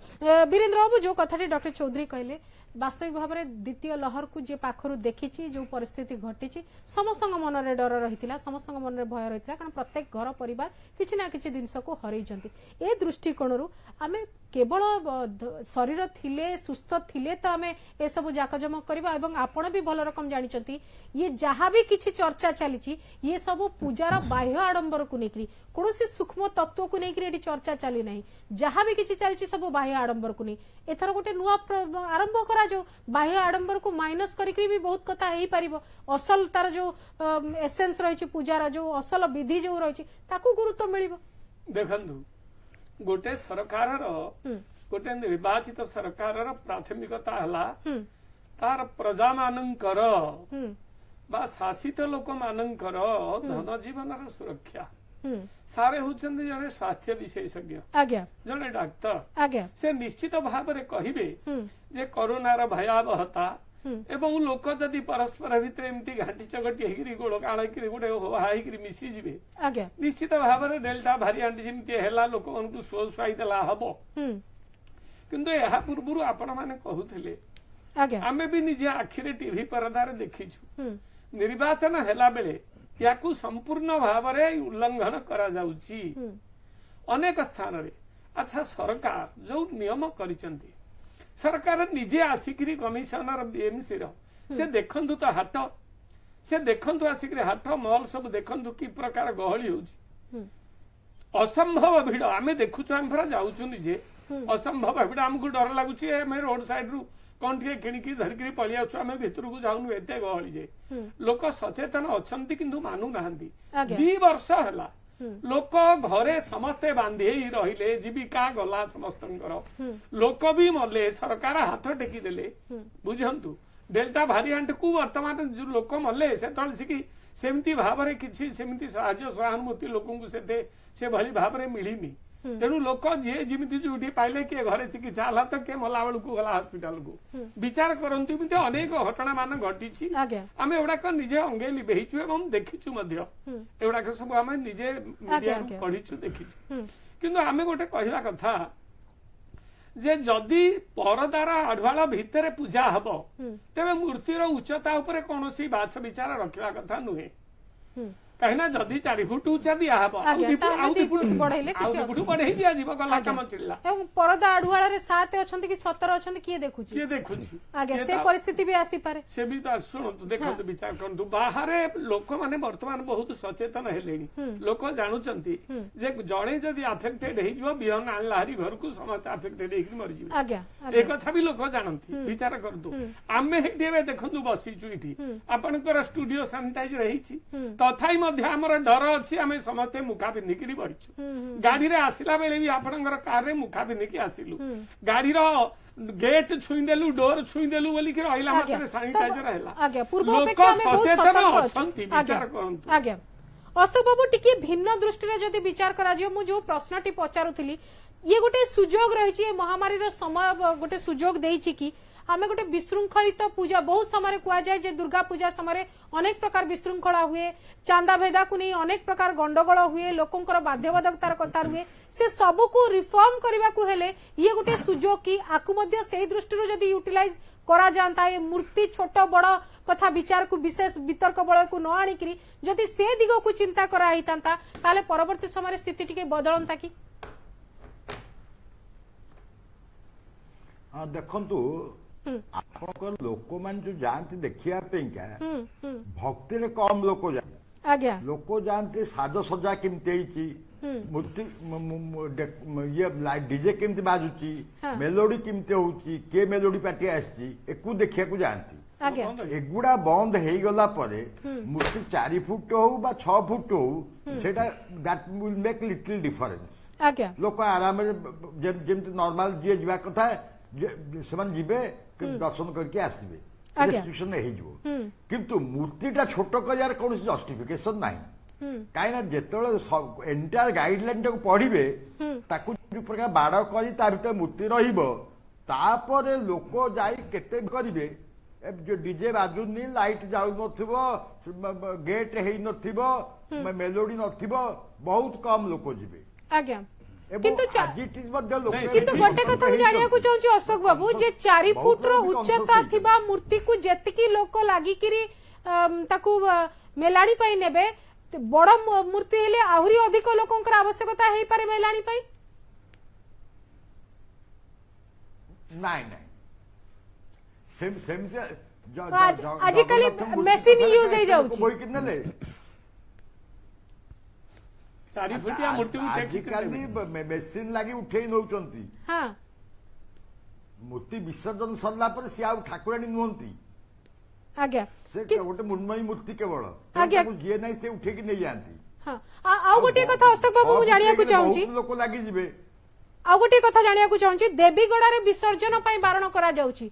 वीरेंद्र बाबू जो कथाटी डॉक्टर चौधरी कहले वास्तविक भाव में द्वितीय लहर को जे पाखरु देखी जो परिस्थिति घटी समस्त मन में डर रही समस्त मन में भय रही कारण प्रत्येक घर परिवार किसी ना किसी जिनस को हरई ए दृष्टिकोण आम केवल शरीर थिले सुस्थ थिले तो आम ए सब जाकजमक करबा एवं आपण भी भल रकम जानिचंती ये जहाँ भी किसी चर्चा चली ये सब पूजार बाह्य आडंबर को लेकर कौन सूक्ष्म तत्व को लेकर चर्चा चली ना जहाँ भी किसी चलती सब बाह्य आडंबर को नहीं एथर गोटे नुआ आरंभ करा जो बाह्य आडंबर को माइनस करके भी बहुत कथा हो पार असल तार जो एसेंस रही पूजार जो असल विधि जो रही गुरुत्व मिल देखु गोटे सरकार गोटे निर्वाचित सरकार प्राथमिकता है तार प्रजा मानकर बा शासित लोक मानकर धन जीवन सुरक्षा सारे होचंदी जने स्वास्थ्य विशेषज्ञ आज्ञा जने डाक्टर आज्ञा से निश्चित भाव में कहिबे जे कोरोनार भयावहता एवं लोक जदि परस्पर भितर एमती घाटी चगटी हेकरी गोड़ काळकरी गोटे हाईकरी मिसी जिवे आज्ञा निश्चित भाव में डेल्टा भारियांट जमती है लोक मानू सुहाई देला हबो किंतु यह पूर्व आपण माने कहूथिले आमे भी निजे आखिरे टीवी परदार देखिछु निर्वाचन हेला बेले याकू संपूर्ण भाव में उल्लंघन करा जाउची अनेक स्थान रे अच्छा सरकार जो नियम करिसंती सरकार निजे आसिकरी कमिशनर बीएमसी रो से देखंतु तो हाट से देखंतु आसिकरी हाट मॉल सब देखंतु की प्रकार गहली होउची असंभव भिड़ आमे देखुछु हम फरा जाउछु निजे असंभव भिड़ हमकु डर लागुची एमे रोड साइड रु कौन टे किणिकी धरिकी पलि आसु आम भितर को जाऊनु एते गहली जे लोक सचेतन अछंती किंतु मानु नाहंती 2 वर्ष हला लोक घरे समस्ते बांधी रहिले जीविका गला समस्तंकर लोक भी मले सरकार हाथ टेकी देले बुझंतु डेल्टा भारियांट को वर्तमान जो लोक मले से तळसिकी सेमती भाव में किसी सेमती साहाय्य सहानुभूति लोकंकु से भली भाव में मिलिनी तेणु लोक जी जमी जो पाइले किए घरे चिकित्सा है तो किए मला बेलू गला हस्पिटाल को विचार करती अनेक घटना मान घटी आम एगुड़ाक निजे अंगे लिभेचु एवं देखीचु एगुड़ाक सब आम निजे मीडिया पढ़ीचु देखीचु किंतु आम गोटे कहवा कथा जे जदि परदार आढ़ुआल भितर पूजा हब तेरे मूर्तिर उच्चता उपरे कौन बाछ विचार रखा कथा नुहे कहीं जदि 4 फुट उच्चा दिया बढ़े दिया गला कम चिल्ला परदा आढ़ुआल रे 7 अछंती कि 17 अछंती किए देखुची किए देखुची आगे से परिस्थिति भी आसी पारे से भी सुनतु देखंतु विचार करंतु बाहरे लोक माने वर्तमान बहुत सचेतन हेलेनी लोक जानुचंती जे जणे जदि अफेक्टेड हे जिवो बिहन आनला हरी घर को समस्त अफेक्टेड हे मरि जिवो आज्ञा ए कथा भी लोक जानंती विचार करंतु आमे हेटेबे देखंतु बसिचु इठी आपनकर स्टूडियो सैनिटाइज रहिची तथाई आमर डर अच्छी आम समस्ते मुखा पिंधिक बहिचु गाड़ी रे आसला बेले भी आपनकर कार रे मुखा पिंधिक आसिलु गाड़ी गेट छुईदेलु डोर छुईदेलु बोली कि रहिला मात्र सैनिटाइजर हैला आज्ञा पूर्व अपेक्षा में बहुत सतर्क अछंती विचार करंतु आज्ञा अशोक बाबू टिके भिन्न दृष्टि रे जदि विचार करा जियो मु जो प्रश्नटी पचारुथिली ये गोटे सुजोग रहिछि ए महामारी रो समय गोटे सुजोग देइछि कि आमे गोटे विशृंखलित पूजा बहुत समय कुआ जाए जे दुर्गा पूजा समय अनेक प्रकार विशृंखला हुए चांदा भेदा को नहीं अनेक प्रकार गंडगोल हुए लोकंकर बाध्यबाधकतार कथा रुए से सबू को रिफॉर्म करबा को हेले ये गोटे सुजोग कि आकु मध्य सेही दृष्टि जदि यूटिलाइज करा जानता है मूर्ति छोट बड़ कथा विचार को विशेष वितर्क बल को न आनिकरी जदि से दिग को चिंता करा हितांता ताले परवर्ती समय स्थिति टिके बदलंता कि देखंतु आपनकर लोक मान जो जानते देखिया पेंका भक्ति रे कम लोक जान आज्ञा लोक जानते साज सजा केमते हिची मूर्ति ये डीजे केमते बाजुची मेलोडी केमते होची के मेलोडी पार्टी आसी एकु देखिया को जानती एगुड़ा बंद हो गला परे मूर्ति 4 फुट हो बा 6 फुट हो सेटा that will make little difference आज्ञा लोक आराम जेमते नॉर्मल जे जिबा कथा सेमान जिबे दर्शन करके आसबे रेस्ट्रिक्शन हो किंतु मूर्तिटा छोट कर कौन जस्टिफिकेशन ना कहीं जिते एंटायर गाइडलाइन टाक पढ़े जो प्रकार बाड़ कर मूर्ति रही लोक जाते करेंगे जो डीजे बाजुनी लाइट जाऊ गेट हो मेलोडी बहुत कम लोक जी आज्ञा किंतु गोटे कथा जानिया को चाहूँ अशोक बाबू जे 4 फुट उच्चता थिबा मूर्ति को जेतिकी लोक लागिकिरी ताकू मेलाणी पाई नेबे बड़ मूर्ति हेले आहुरी अधिक लोकंकर आवश्यकता हेई पारे मेलाणी पाई नाइ आजिकली मेसिन यूज हे जाउची कोई कितने ले 4 फुटिया मूर्ति आजिकली मेसिन लगी उठे नौचंती हां मूर्ति विसर्जन सरला पर से आ ठाकुराणी नुहंती आज्ञा से गोटे मुन्मयी मूर्ति केवल ताकू जे नै से उठे कि नै जानती हां आ गोटे कथा अशोक बाबू मु जानिया को चाहूची लोक लागि जिवे आ गोटे कथा जानिया को चाहूची देवीगड़ा रे विसर्जन पई बारण करा जाउची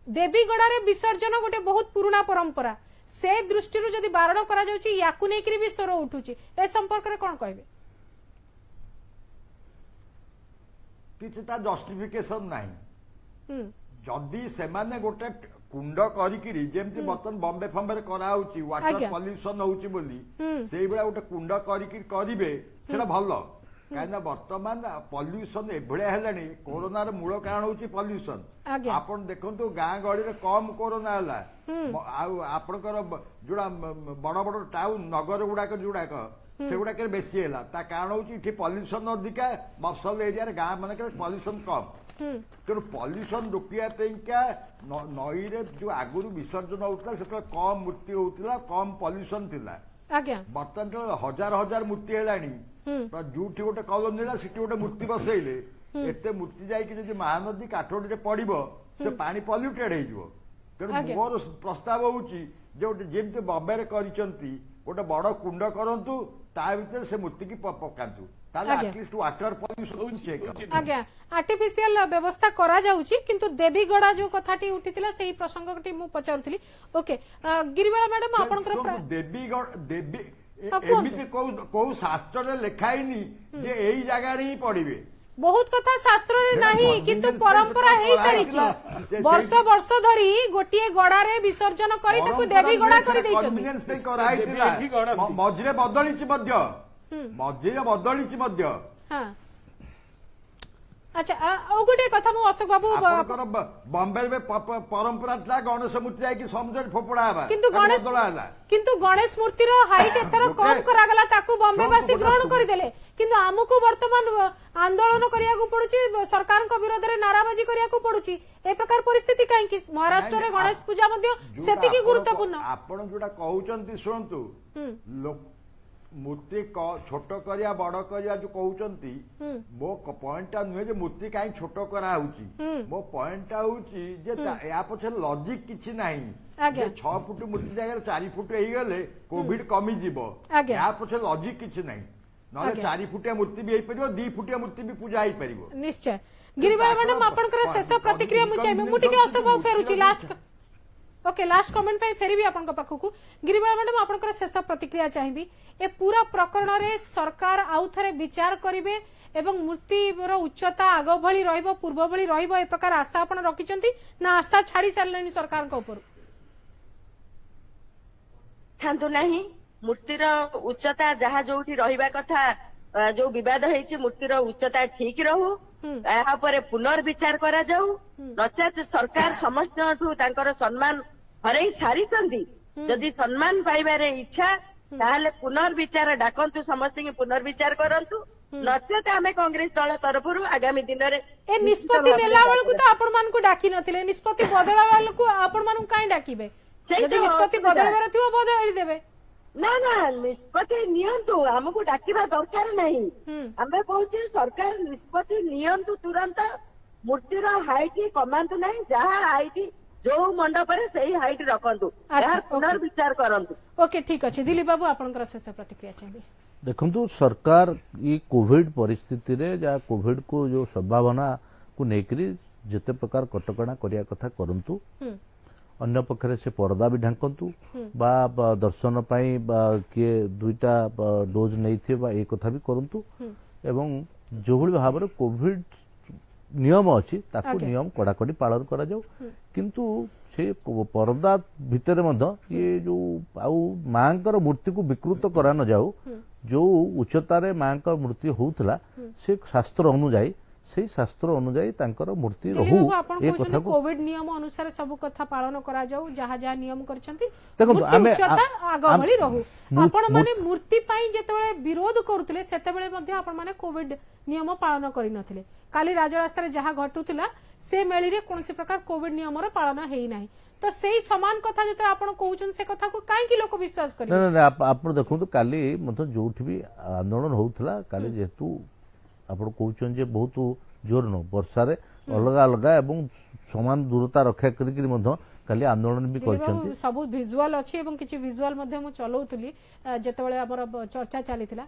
देवीगड़ा रे विसर्जन गोटे बहुत पुराना परंपरा से दृष्टि जदि बारण करा जाउची याकु नेकरी भी स्वर उठुची ए संपर्क रे कोन कहबे किछि ता जस्टिफिकेशन नाही जदि सेमाने गोटे कुंड करिकिरी जेमति बर्तन बॉम्बे फम्बे करा होउची वाटर पॉल्यूशन होउची बोली सेई बेला गोटे कुंड करिकिरी करिवे सेटा भलो काइना वर्तमान पॉल्यूशन एभळ्या हेलानी कोरोना रे मूल कारण होउची पॉल्यूशन आपण देखंतु गां गळी रे कम कोरोना हला आपणकर जुड़ा बड़ बड़ टाउन नगर गुड़ाक जुड़ाक से गुड़ाक बेसी है कारण हूँ इठी पॉल्यूशन अधिका मफसल एरिया गाँ मान पॉल्यूशन कम तेणु पॉल्यूशन रोकिया नई रे जो आगुरी विसर्जन होता से कम मृत्यु होता कम पॉल्यूशन थिला बर्तमान हजार हजार मूर्ति है जोटी गोटे कॉलोनी है सीटी गोटे मूर्ति बसैले एते मूर्ति जाकि महानदी काठोड़ी पड़ो से पानी पॉल्यूटेड हो तेणु मोर प्रस्ताव होची जेमती बॉम्बे रे करिसंती गोटे बड़ कुंड करंतु ता भीतर से मूर्ति की पकांतु ताले एटलीस्ट वाटर पॉल्यूशन चेक आज्ञा आर्टिफिशियल व्यवस्था करा जाउची किंतु देवीगड़ा जो कथाटी उठितिला सेही प्रसंगटी मु पचारुथिली ओके गिरिवाला मैडम आपनकर देवीगड़ देवी एमिति को शास्त्र रे लिखाइनी जे एई जगह रे ही पड़िबे बहुत कथा शास्त्र रे नाही किंतु परंपरा हेई सारिची वर्ष वर्ष धरी गोटिए गड़ा रे विसर्जन करी ताकू देवी गड़ा करी दैछथि कन्वीनियंस पे कराइतिला मझरे बदलिची मध्य हां अच्छा ओ गोटे कथा मु अशोक बाबू बॉम्बे में परंपरा था गणेश मूर्ति जाई कि समुद्र फोपड़ा हबा किंतु गणेश मूर्ति रो हाइट एथर कम करा गला ताकू बॉम्बे वासी ग्रहण करि देले किंतु हमकु वर्तमान आंदोलन करिया को पड़ुची सरकार को विरोध रे नाराबाजी करिया को पड़ुची ए प्रकार परिस्थिति काहे कि महाराष्ट्र रे गणेश पूजा मध्ये सेति की गुरुत्वपूर्ण आपण जोडा कहउचंती सुनंतु मूर्ति छोट करिया बड़ करिया जो कहउचंती मो पॉइंटटा नुहे जे मूर्ति काई छोट करा होउची मो पॉइंटटा होउची जे या पछे लॉजिक किछि नाही जे 6 फुट मूर्ति जगह 4 फुट हेई गले कोविड कमी जीवो या पछे लॉजिक किछि नाही नले 4 फुटिया मूर्ति भी हेई परिबो 2 फुटिया मूर्ति भी पूजा हेई परिबो निश्चय गिरिवाल मैडम आपनकर शेष प्रतिक्रिया मु चाहे मु टिके अशोक फेरुची लास्ट ओके लास्ट कमेंट पे फेरी भी आपन पाखु को गिरिवाल मैडम आपनकर शेष प्रतिक्रिया चाहिबी ए पूरा प्रकरण रे सरकार आउ थरे विचार करिवे एवं मूर्ति रो उच्चता आगो भली रहइबो पूर्व भली रहइबो ए प्रकार आशा आपन रखिचंती ना आशा छाड़ी सारलेनी सरकार को ऊपर थांतु नाही मूर्ति रो उच्चता जहा जोठी रहिबा कथा जो विवाद हेछि मूर्ति रो उच्चता ठीक रहू ଏହା ପରେ ପୁନର୍ବିଚାର କରାଯାଉ ନଚେତ ସରକାର ସମସ୍ତଙ୍କଠୁ ତାଙ୍କର ସମ୍ମାନ ହରେଇ ସାରିଛନ୍ତି ଯଦି ସମ୍ମାନ ପାଇବାରେ ଇଚ୍ଛା ତାହେଲେ ପୁନର୍ବିଚାର ଡାକନ୍ତୁ ସମସ୍ତଙ୍କୁ ପୁନର୍ବିଚାର କରନ୍ତୁ ନଚେତ ଆମେ କଂଗ୍ରେସ ଦଳ ତରଫରୁ ଆଗାମୀ ଦିନରେ ଏ ନିଷ୍ପତ୍ତି ନେଲା ବେଳକୁ ତ ଆପଣ ମାନଙ୍କୁ ଡାକି ନଥିଲେ ନିଷ୍ପତ୍ତି ବଦଳା ବେଳକୁ ଆପଣ ମାନଙ୍କୁ କାଇଁ ଡାକିବେ ଯଦି ନିଷ୍ପତ୍ତି ବଦଳିବାର ଥିବ ବଦଳାଇ ଦେବେ ନା ନା ନିଷ୍ପତ୍ତି ନିଅନ୍ତୁ ଆମକୁ ଡାକିବା ଦରକାର ନାହିଁ ଆମେ କହୁଛେ ସରକାର ନିଷ୍ପତ୍ତି ନିଅନ୍ତୁ ତୁରନ୍ତ ମୂର୍ତ୍ତିର ହାଇଟ୍ କମାନ୍ତୁ ନାହିଁ ଯାହା ହାଇଟ୍ ଯୋଉ ମଣ୍ଡପରେ ସେଇ ହାଇଟ୍ ରଖନ୍ତୁ ଏହା ପୁନର୍ବିଚାର କରନ୍ତୁ ओके ठीक अछि दिलीप बाबू आपनकर शेष प्रतिक्रिया चाहिए देखंतु सरकार ये कोविड परिस्थिति रे या कोविड को जो संभावना को नेकरी जते प्रकार कटकणा करिया कथा करंतु अन्य पक्षरे से पर्दा भी ढांकंतु बा दर्शन पाई किए दुईटा डोज नहीं थे बा एक कथा भी करंतु एवं जो भली भाव रे कोविड नियम अछि ताकू नियम कड़ाकड़ी पालन करा जाऊ किंतु से पर्दा भितर मध्य ये जो आउ मांकर मूर्ति को विकृत करा न जाऊ जो उच्चता रे मांकर मूर्ति होउतला से शास्त्र अनुसार से शास्त्र अनुसार तांकर मूर्ति रहू ए कथा को कोविड नियम अनुसार सब कथा पालन करा जाऊ जहा जहा नियम करछंती देखो आमे आगो भली रहू आपण माने मूर्ति पाई जेतेबेले विरोध करथले सेतेबेले मध्ये आपण माने कोविड नियम पालन करि नथिले काली राजरास्ता रे जहा घटुतिला से मेली रे कोनसी प्रकार कोविड नियम रो पालन हेई नाही तो सेही समान कथा जते आपण कहउछन से कथा को काई की लोक विश्वास करिवे ना ना आपण देखु तो काली मतलब जोठी भी आंदोलन होउतला काली जेतु आपण कहउछन जे बहुत जोर न वर्षा रे अलग अलग एवं समान दूरता रक्षा करी मध्य काली आंदोलन भी करछंती सब विजुअल अछि एवं किछि विजुअल मध्य मु चलौतली जेतेबेले हमर चर्चा चलीथिला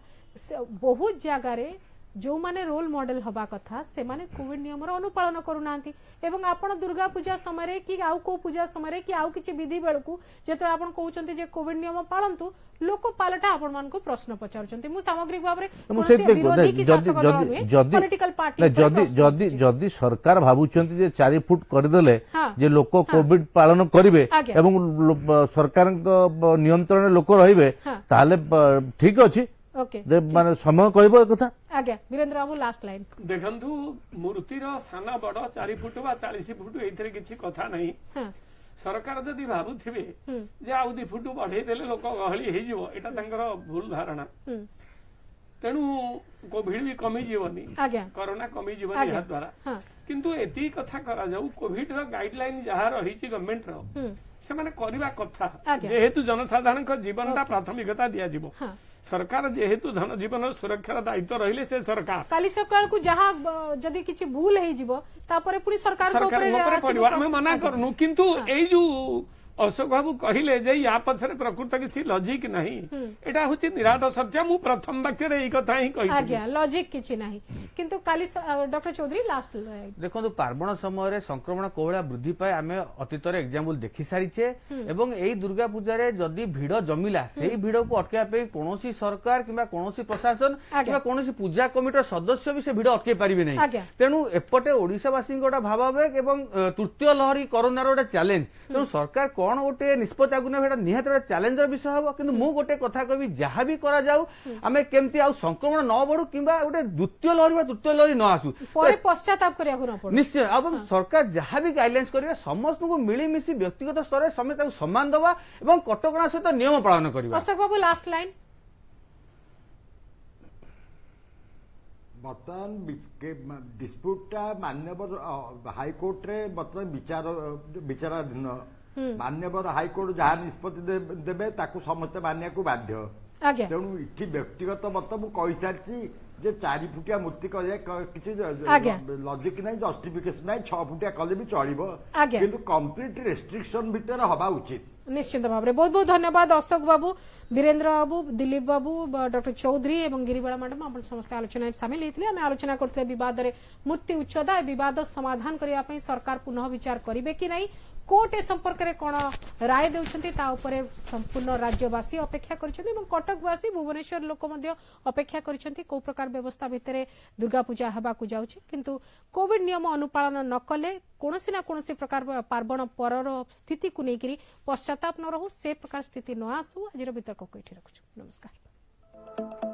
बहुत जगह रे जो माने रोल मॉडल हवा कथा से माने कोविड नियम अनुपालन करूनांती एवं आपण दुर्गा पूजा समय कि आउ को पूजा समय कि आउ किछि विधि बेलकू जेतो आपण कहउचंती जे कोविड नियम पालंतु लोक पालटा आपण मान को प्रश्न पचारुचंती मु सामग्रिक भाबरे विरोधी की शासक दल नुहे पॉलिटिकल पार्टी जदि सरकार भाबुचंती जे 4 फुट करदेले जे लोक कोविड पालन करिवे एवं सरकार नियंत्रण लोक रहिबे ताले ठीक अछि माने समय कहबो कथा आज्ञा वीरेंद्र बाबू लास्ट लाइन देखंतु मूर्तिर सान बड़ 4 फुट बा 40 फुट एथिरे किछि कथा नहीं सरकार जदि भाबुथिबे जे आउ 2 फुट बढ़े देले लोक गहली हे जिवो एटा तांकर भूल धारणा तेणु कोविड भी कमी जीवनी कोरोना कमी जीवनी या द्वारा किंतु एती कथा करा जाऊ कोविड रो गाइडलाइन जहा रहिछि गवर्नमेंट रो से माने करबा कथा जेहेतु जनसाधारण को जीवनटा प्राथमिकता दिया जिवो सरकार जेहेतु धन जीवन सुरक्षा दायित्व रहिले से सरकार काली सकाळ को जहा जदी किछि भूल हे जिवो तापरे पुनी सरकार को ऊपर मैं मना करनु किंतु एई जो अशोक बाबू कहले जे या पछरे प्रकृत किछि लॉजिक नहीं एटा होछि निराट सत्य मु प्रथम वाक्य रे एई कथा ही कहि आज्ञा लॉजिक किछि नहीं किंतु काली डॉक्टर चौधरी लास्ट देखो पार्वण समय संक्रमण कोहला वृद्धि पाए आम अतीत एग्जाम्पल देखि सारिछे एवं एई दुर्गा पूजा रे जदि भिड़ जमिला सेही भिड़ को अटकाया पे कोनोसी सरकार किबा कोनोसी प्रशासन किबा कोनोसी पूजा कमिटीर सदस्य भी से भिड़ अटके पारिबे नहीं तेणु एपटे ओडिशावासी गोटा भावावेग एवं तृतीय लहरी कोरोना रो चैलेंज तेणु सरकार कौन गोटे निष्पत्ति आगु नेबा निहात गोटे चैलेंजर विषय हम किंतु मु गोटे कथा कहबी जहाँ भी करा जाऊ आमे केमती आ संक्रमण न बढ़ू किंबा गोटे द्वितीय लहरी बा तृतीय लहरी न आसू परे पश्चाताप करिया न पड़ो निश्चय अब सरकार जहाँ भी गाइडलाइंस करिया समस्त को मिली मिसी व्यक्तिगत स्तर समेत सम्मान दवा एवं कटकणा सहित नियम पालन करबा अशोक बाबू लास्ट लाइन बर्तमान डिस्प्यूटा मान्यवर हाईकोर्ट रे बर्तमान विचाराधीन मान्यवर हाईकोर्ट जहाँ निष्पत्ति देवे ताकू समस्ते मानिया को बाध्य तेणु इठी व्यक्तिगत मत मु कहि सारछि जे 4 फुटिया मूर्ति किसी लॉजिक नहीं जस्टिफिकेशन नहीं 6 फुटिया कले भी चलिबो किंतु कंप्लीट रेस्ट्रिक्शन भीतर हवा उचित निश्चित भाव में बहुत बहुत धन्यवाद अशोक बाबू वीरेंद्र बाबू दिलीप बाबू डॉक्टर चौधरी एवं गिरिबाला मैडम आप समस्त आलोचना सामिल होते आम आलोचना करते विवाद रे मूर्ति उच्चता विवाद समाधान करने सरकार पुनः विचार करेंगे कि नहीं कोर्ट ए संपर्क में कौन राय देउछंती ता उपरे संपूर्ण राज्यवासी अपेक्षा करिसेंती एवं कटकवासी भुवनेश्वर लोक मध्य अपेक्षा करिसेंती को प्रकार व्यवस्था भितरे दुर्गा पूजा हबा को जाउछि किंतु कोविड नियम अनुपालन न कले कोनोसी ना कोनोसी प्रकार पार्वण परर स्थिति को लेकरी पश्चाताप न रहू से प्रकार स्थिति न आसू आज वितर्क को एठी रखुछु नमस्कार।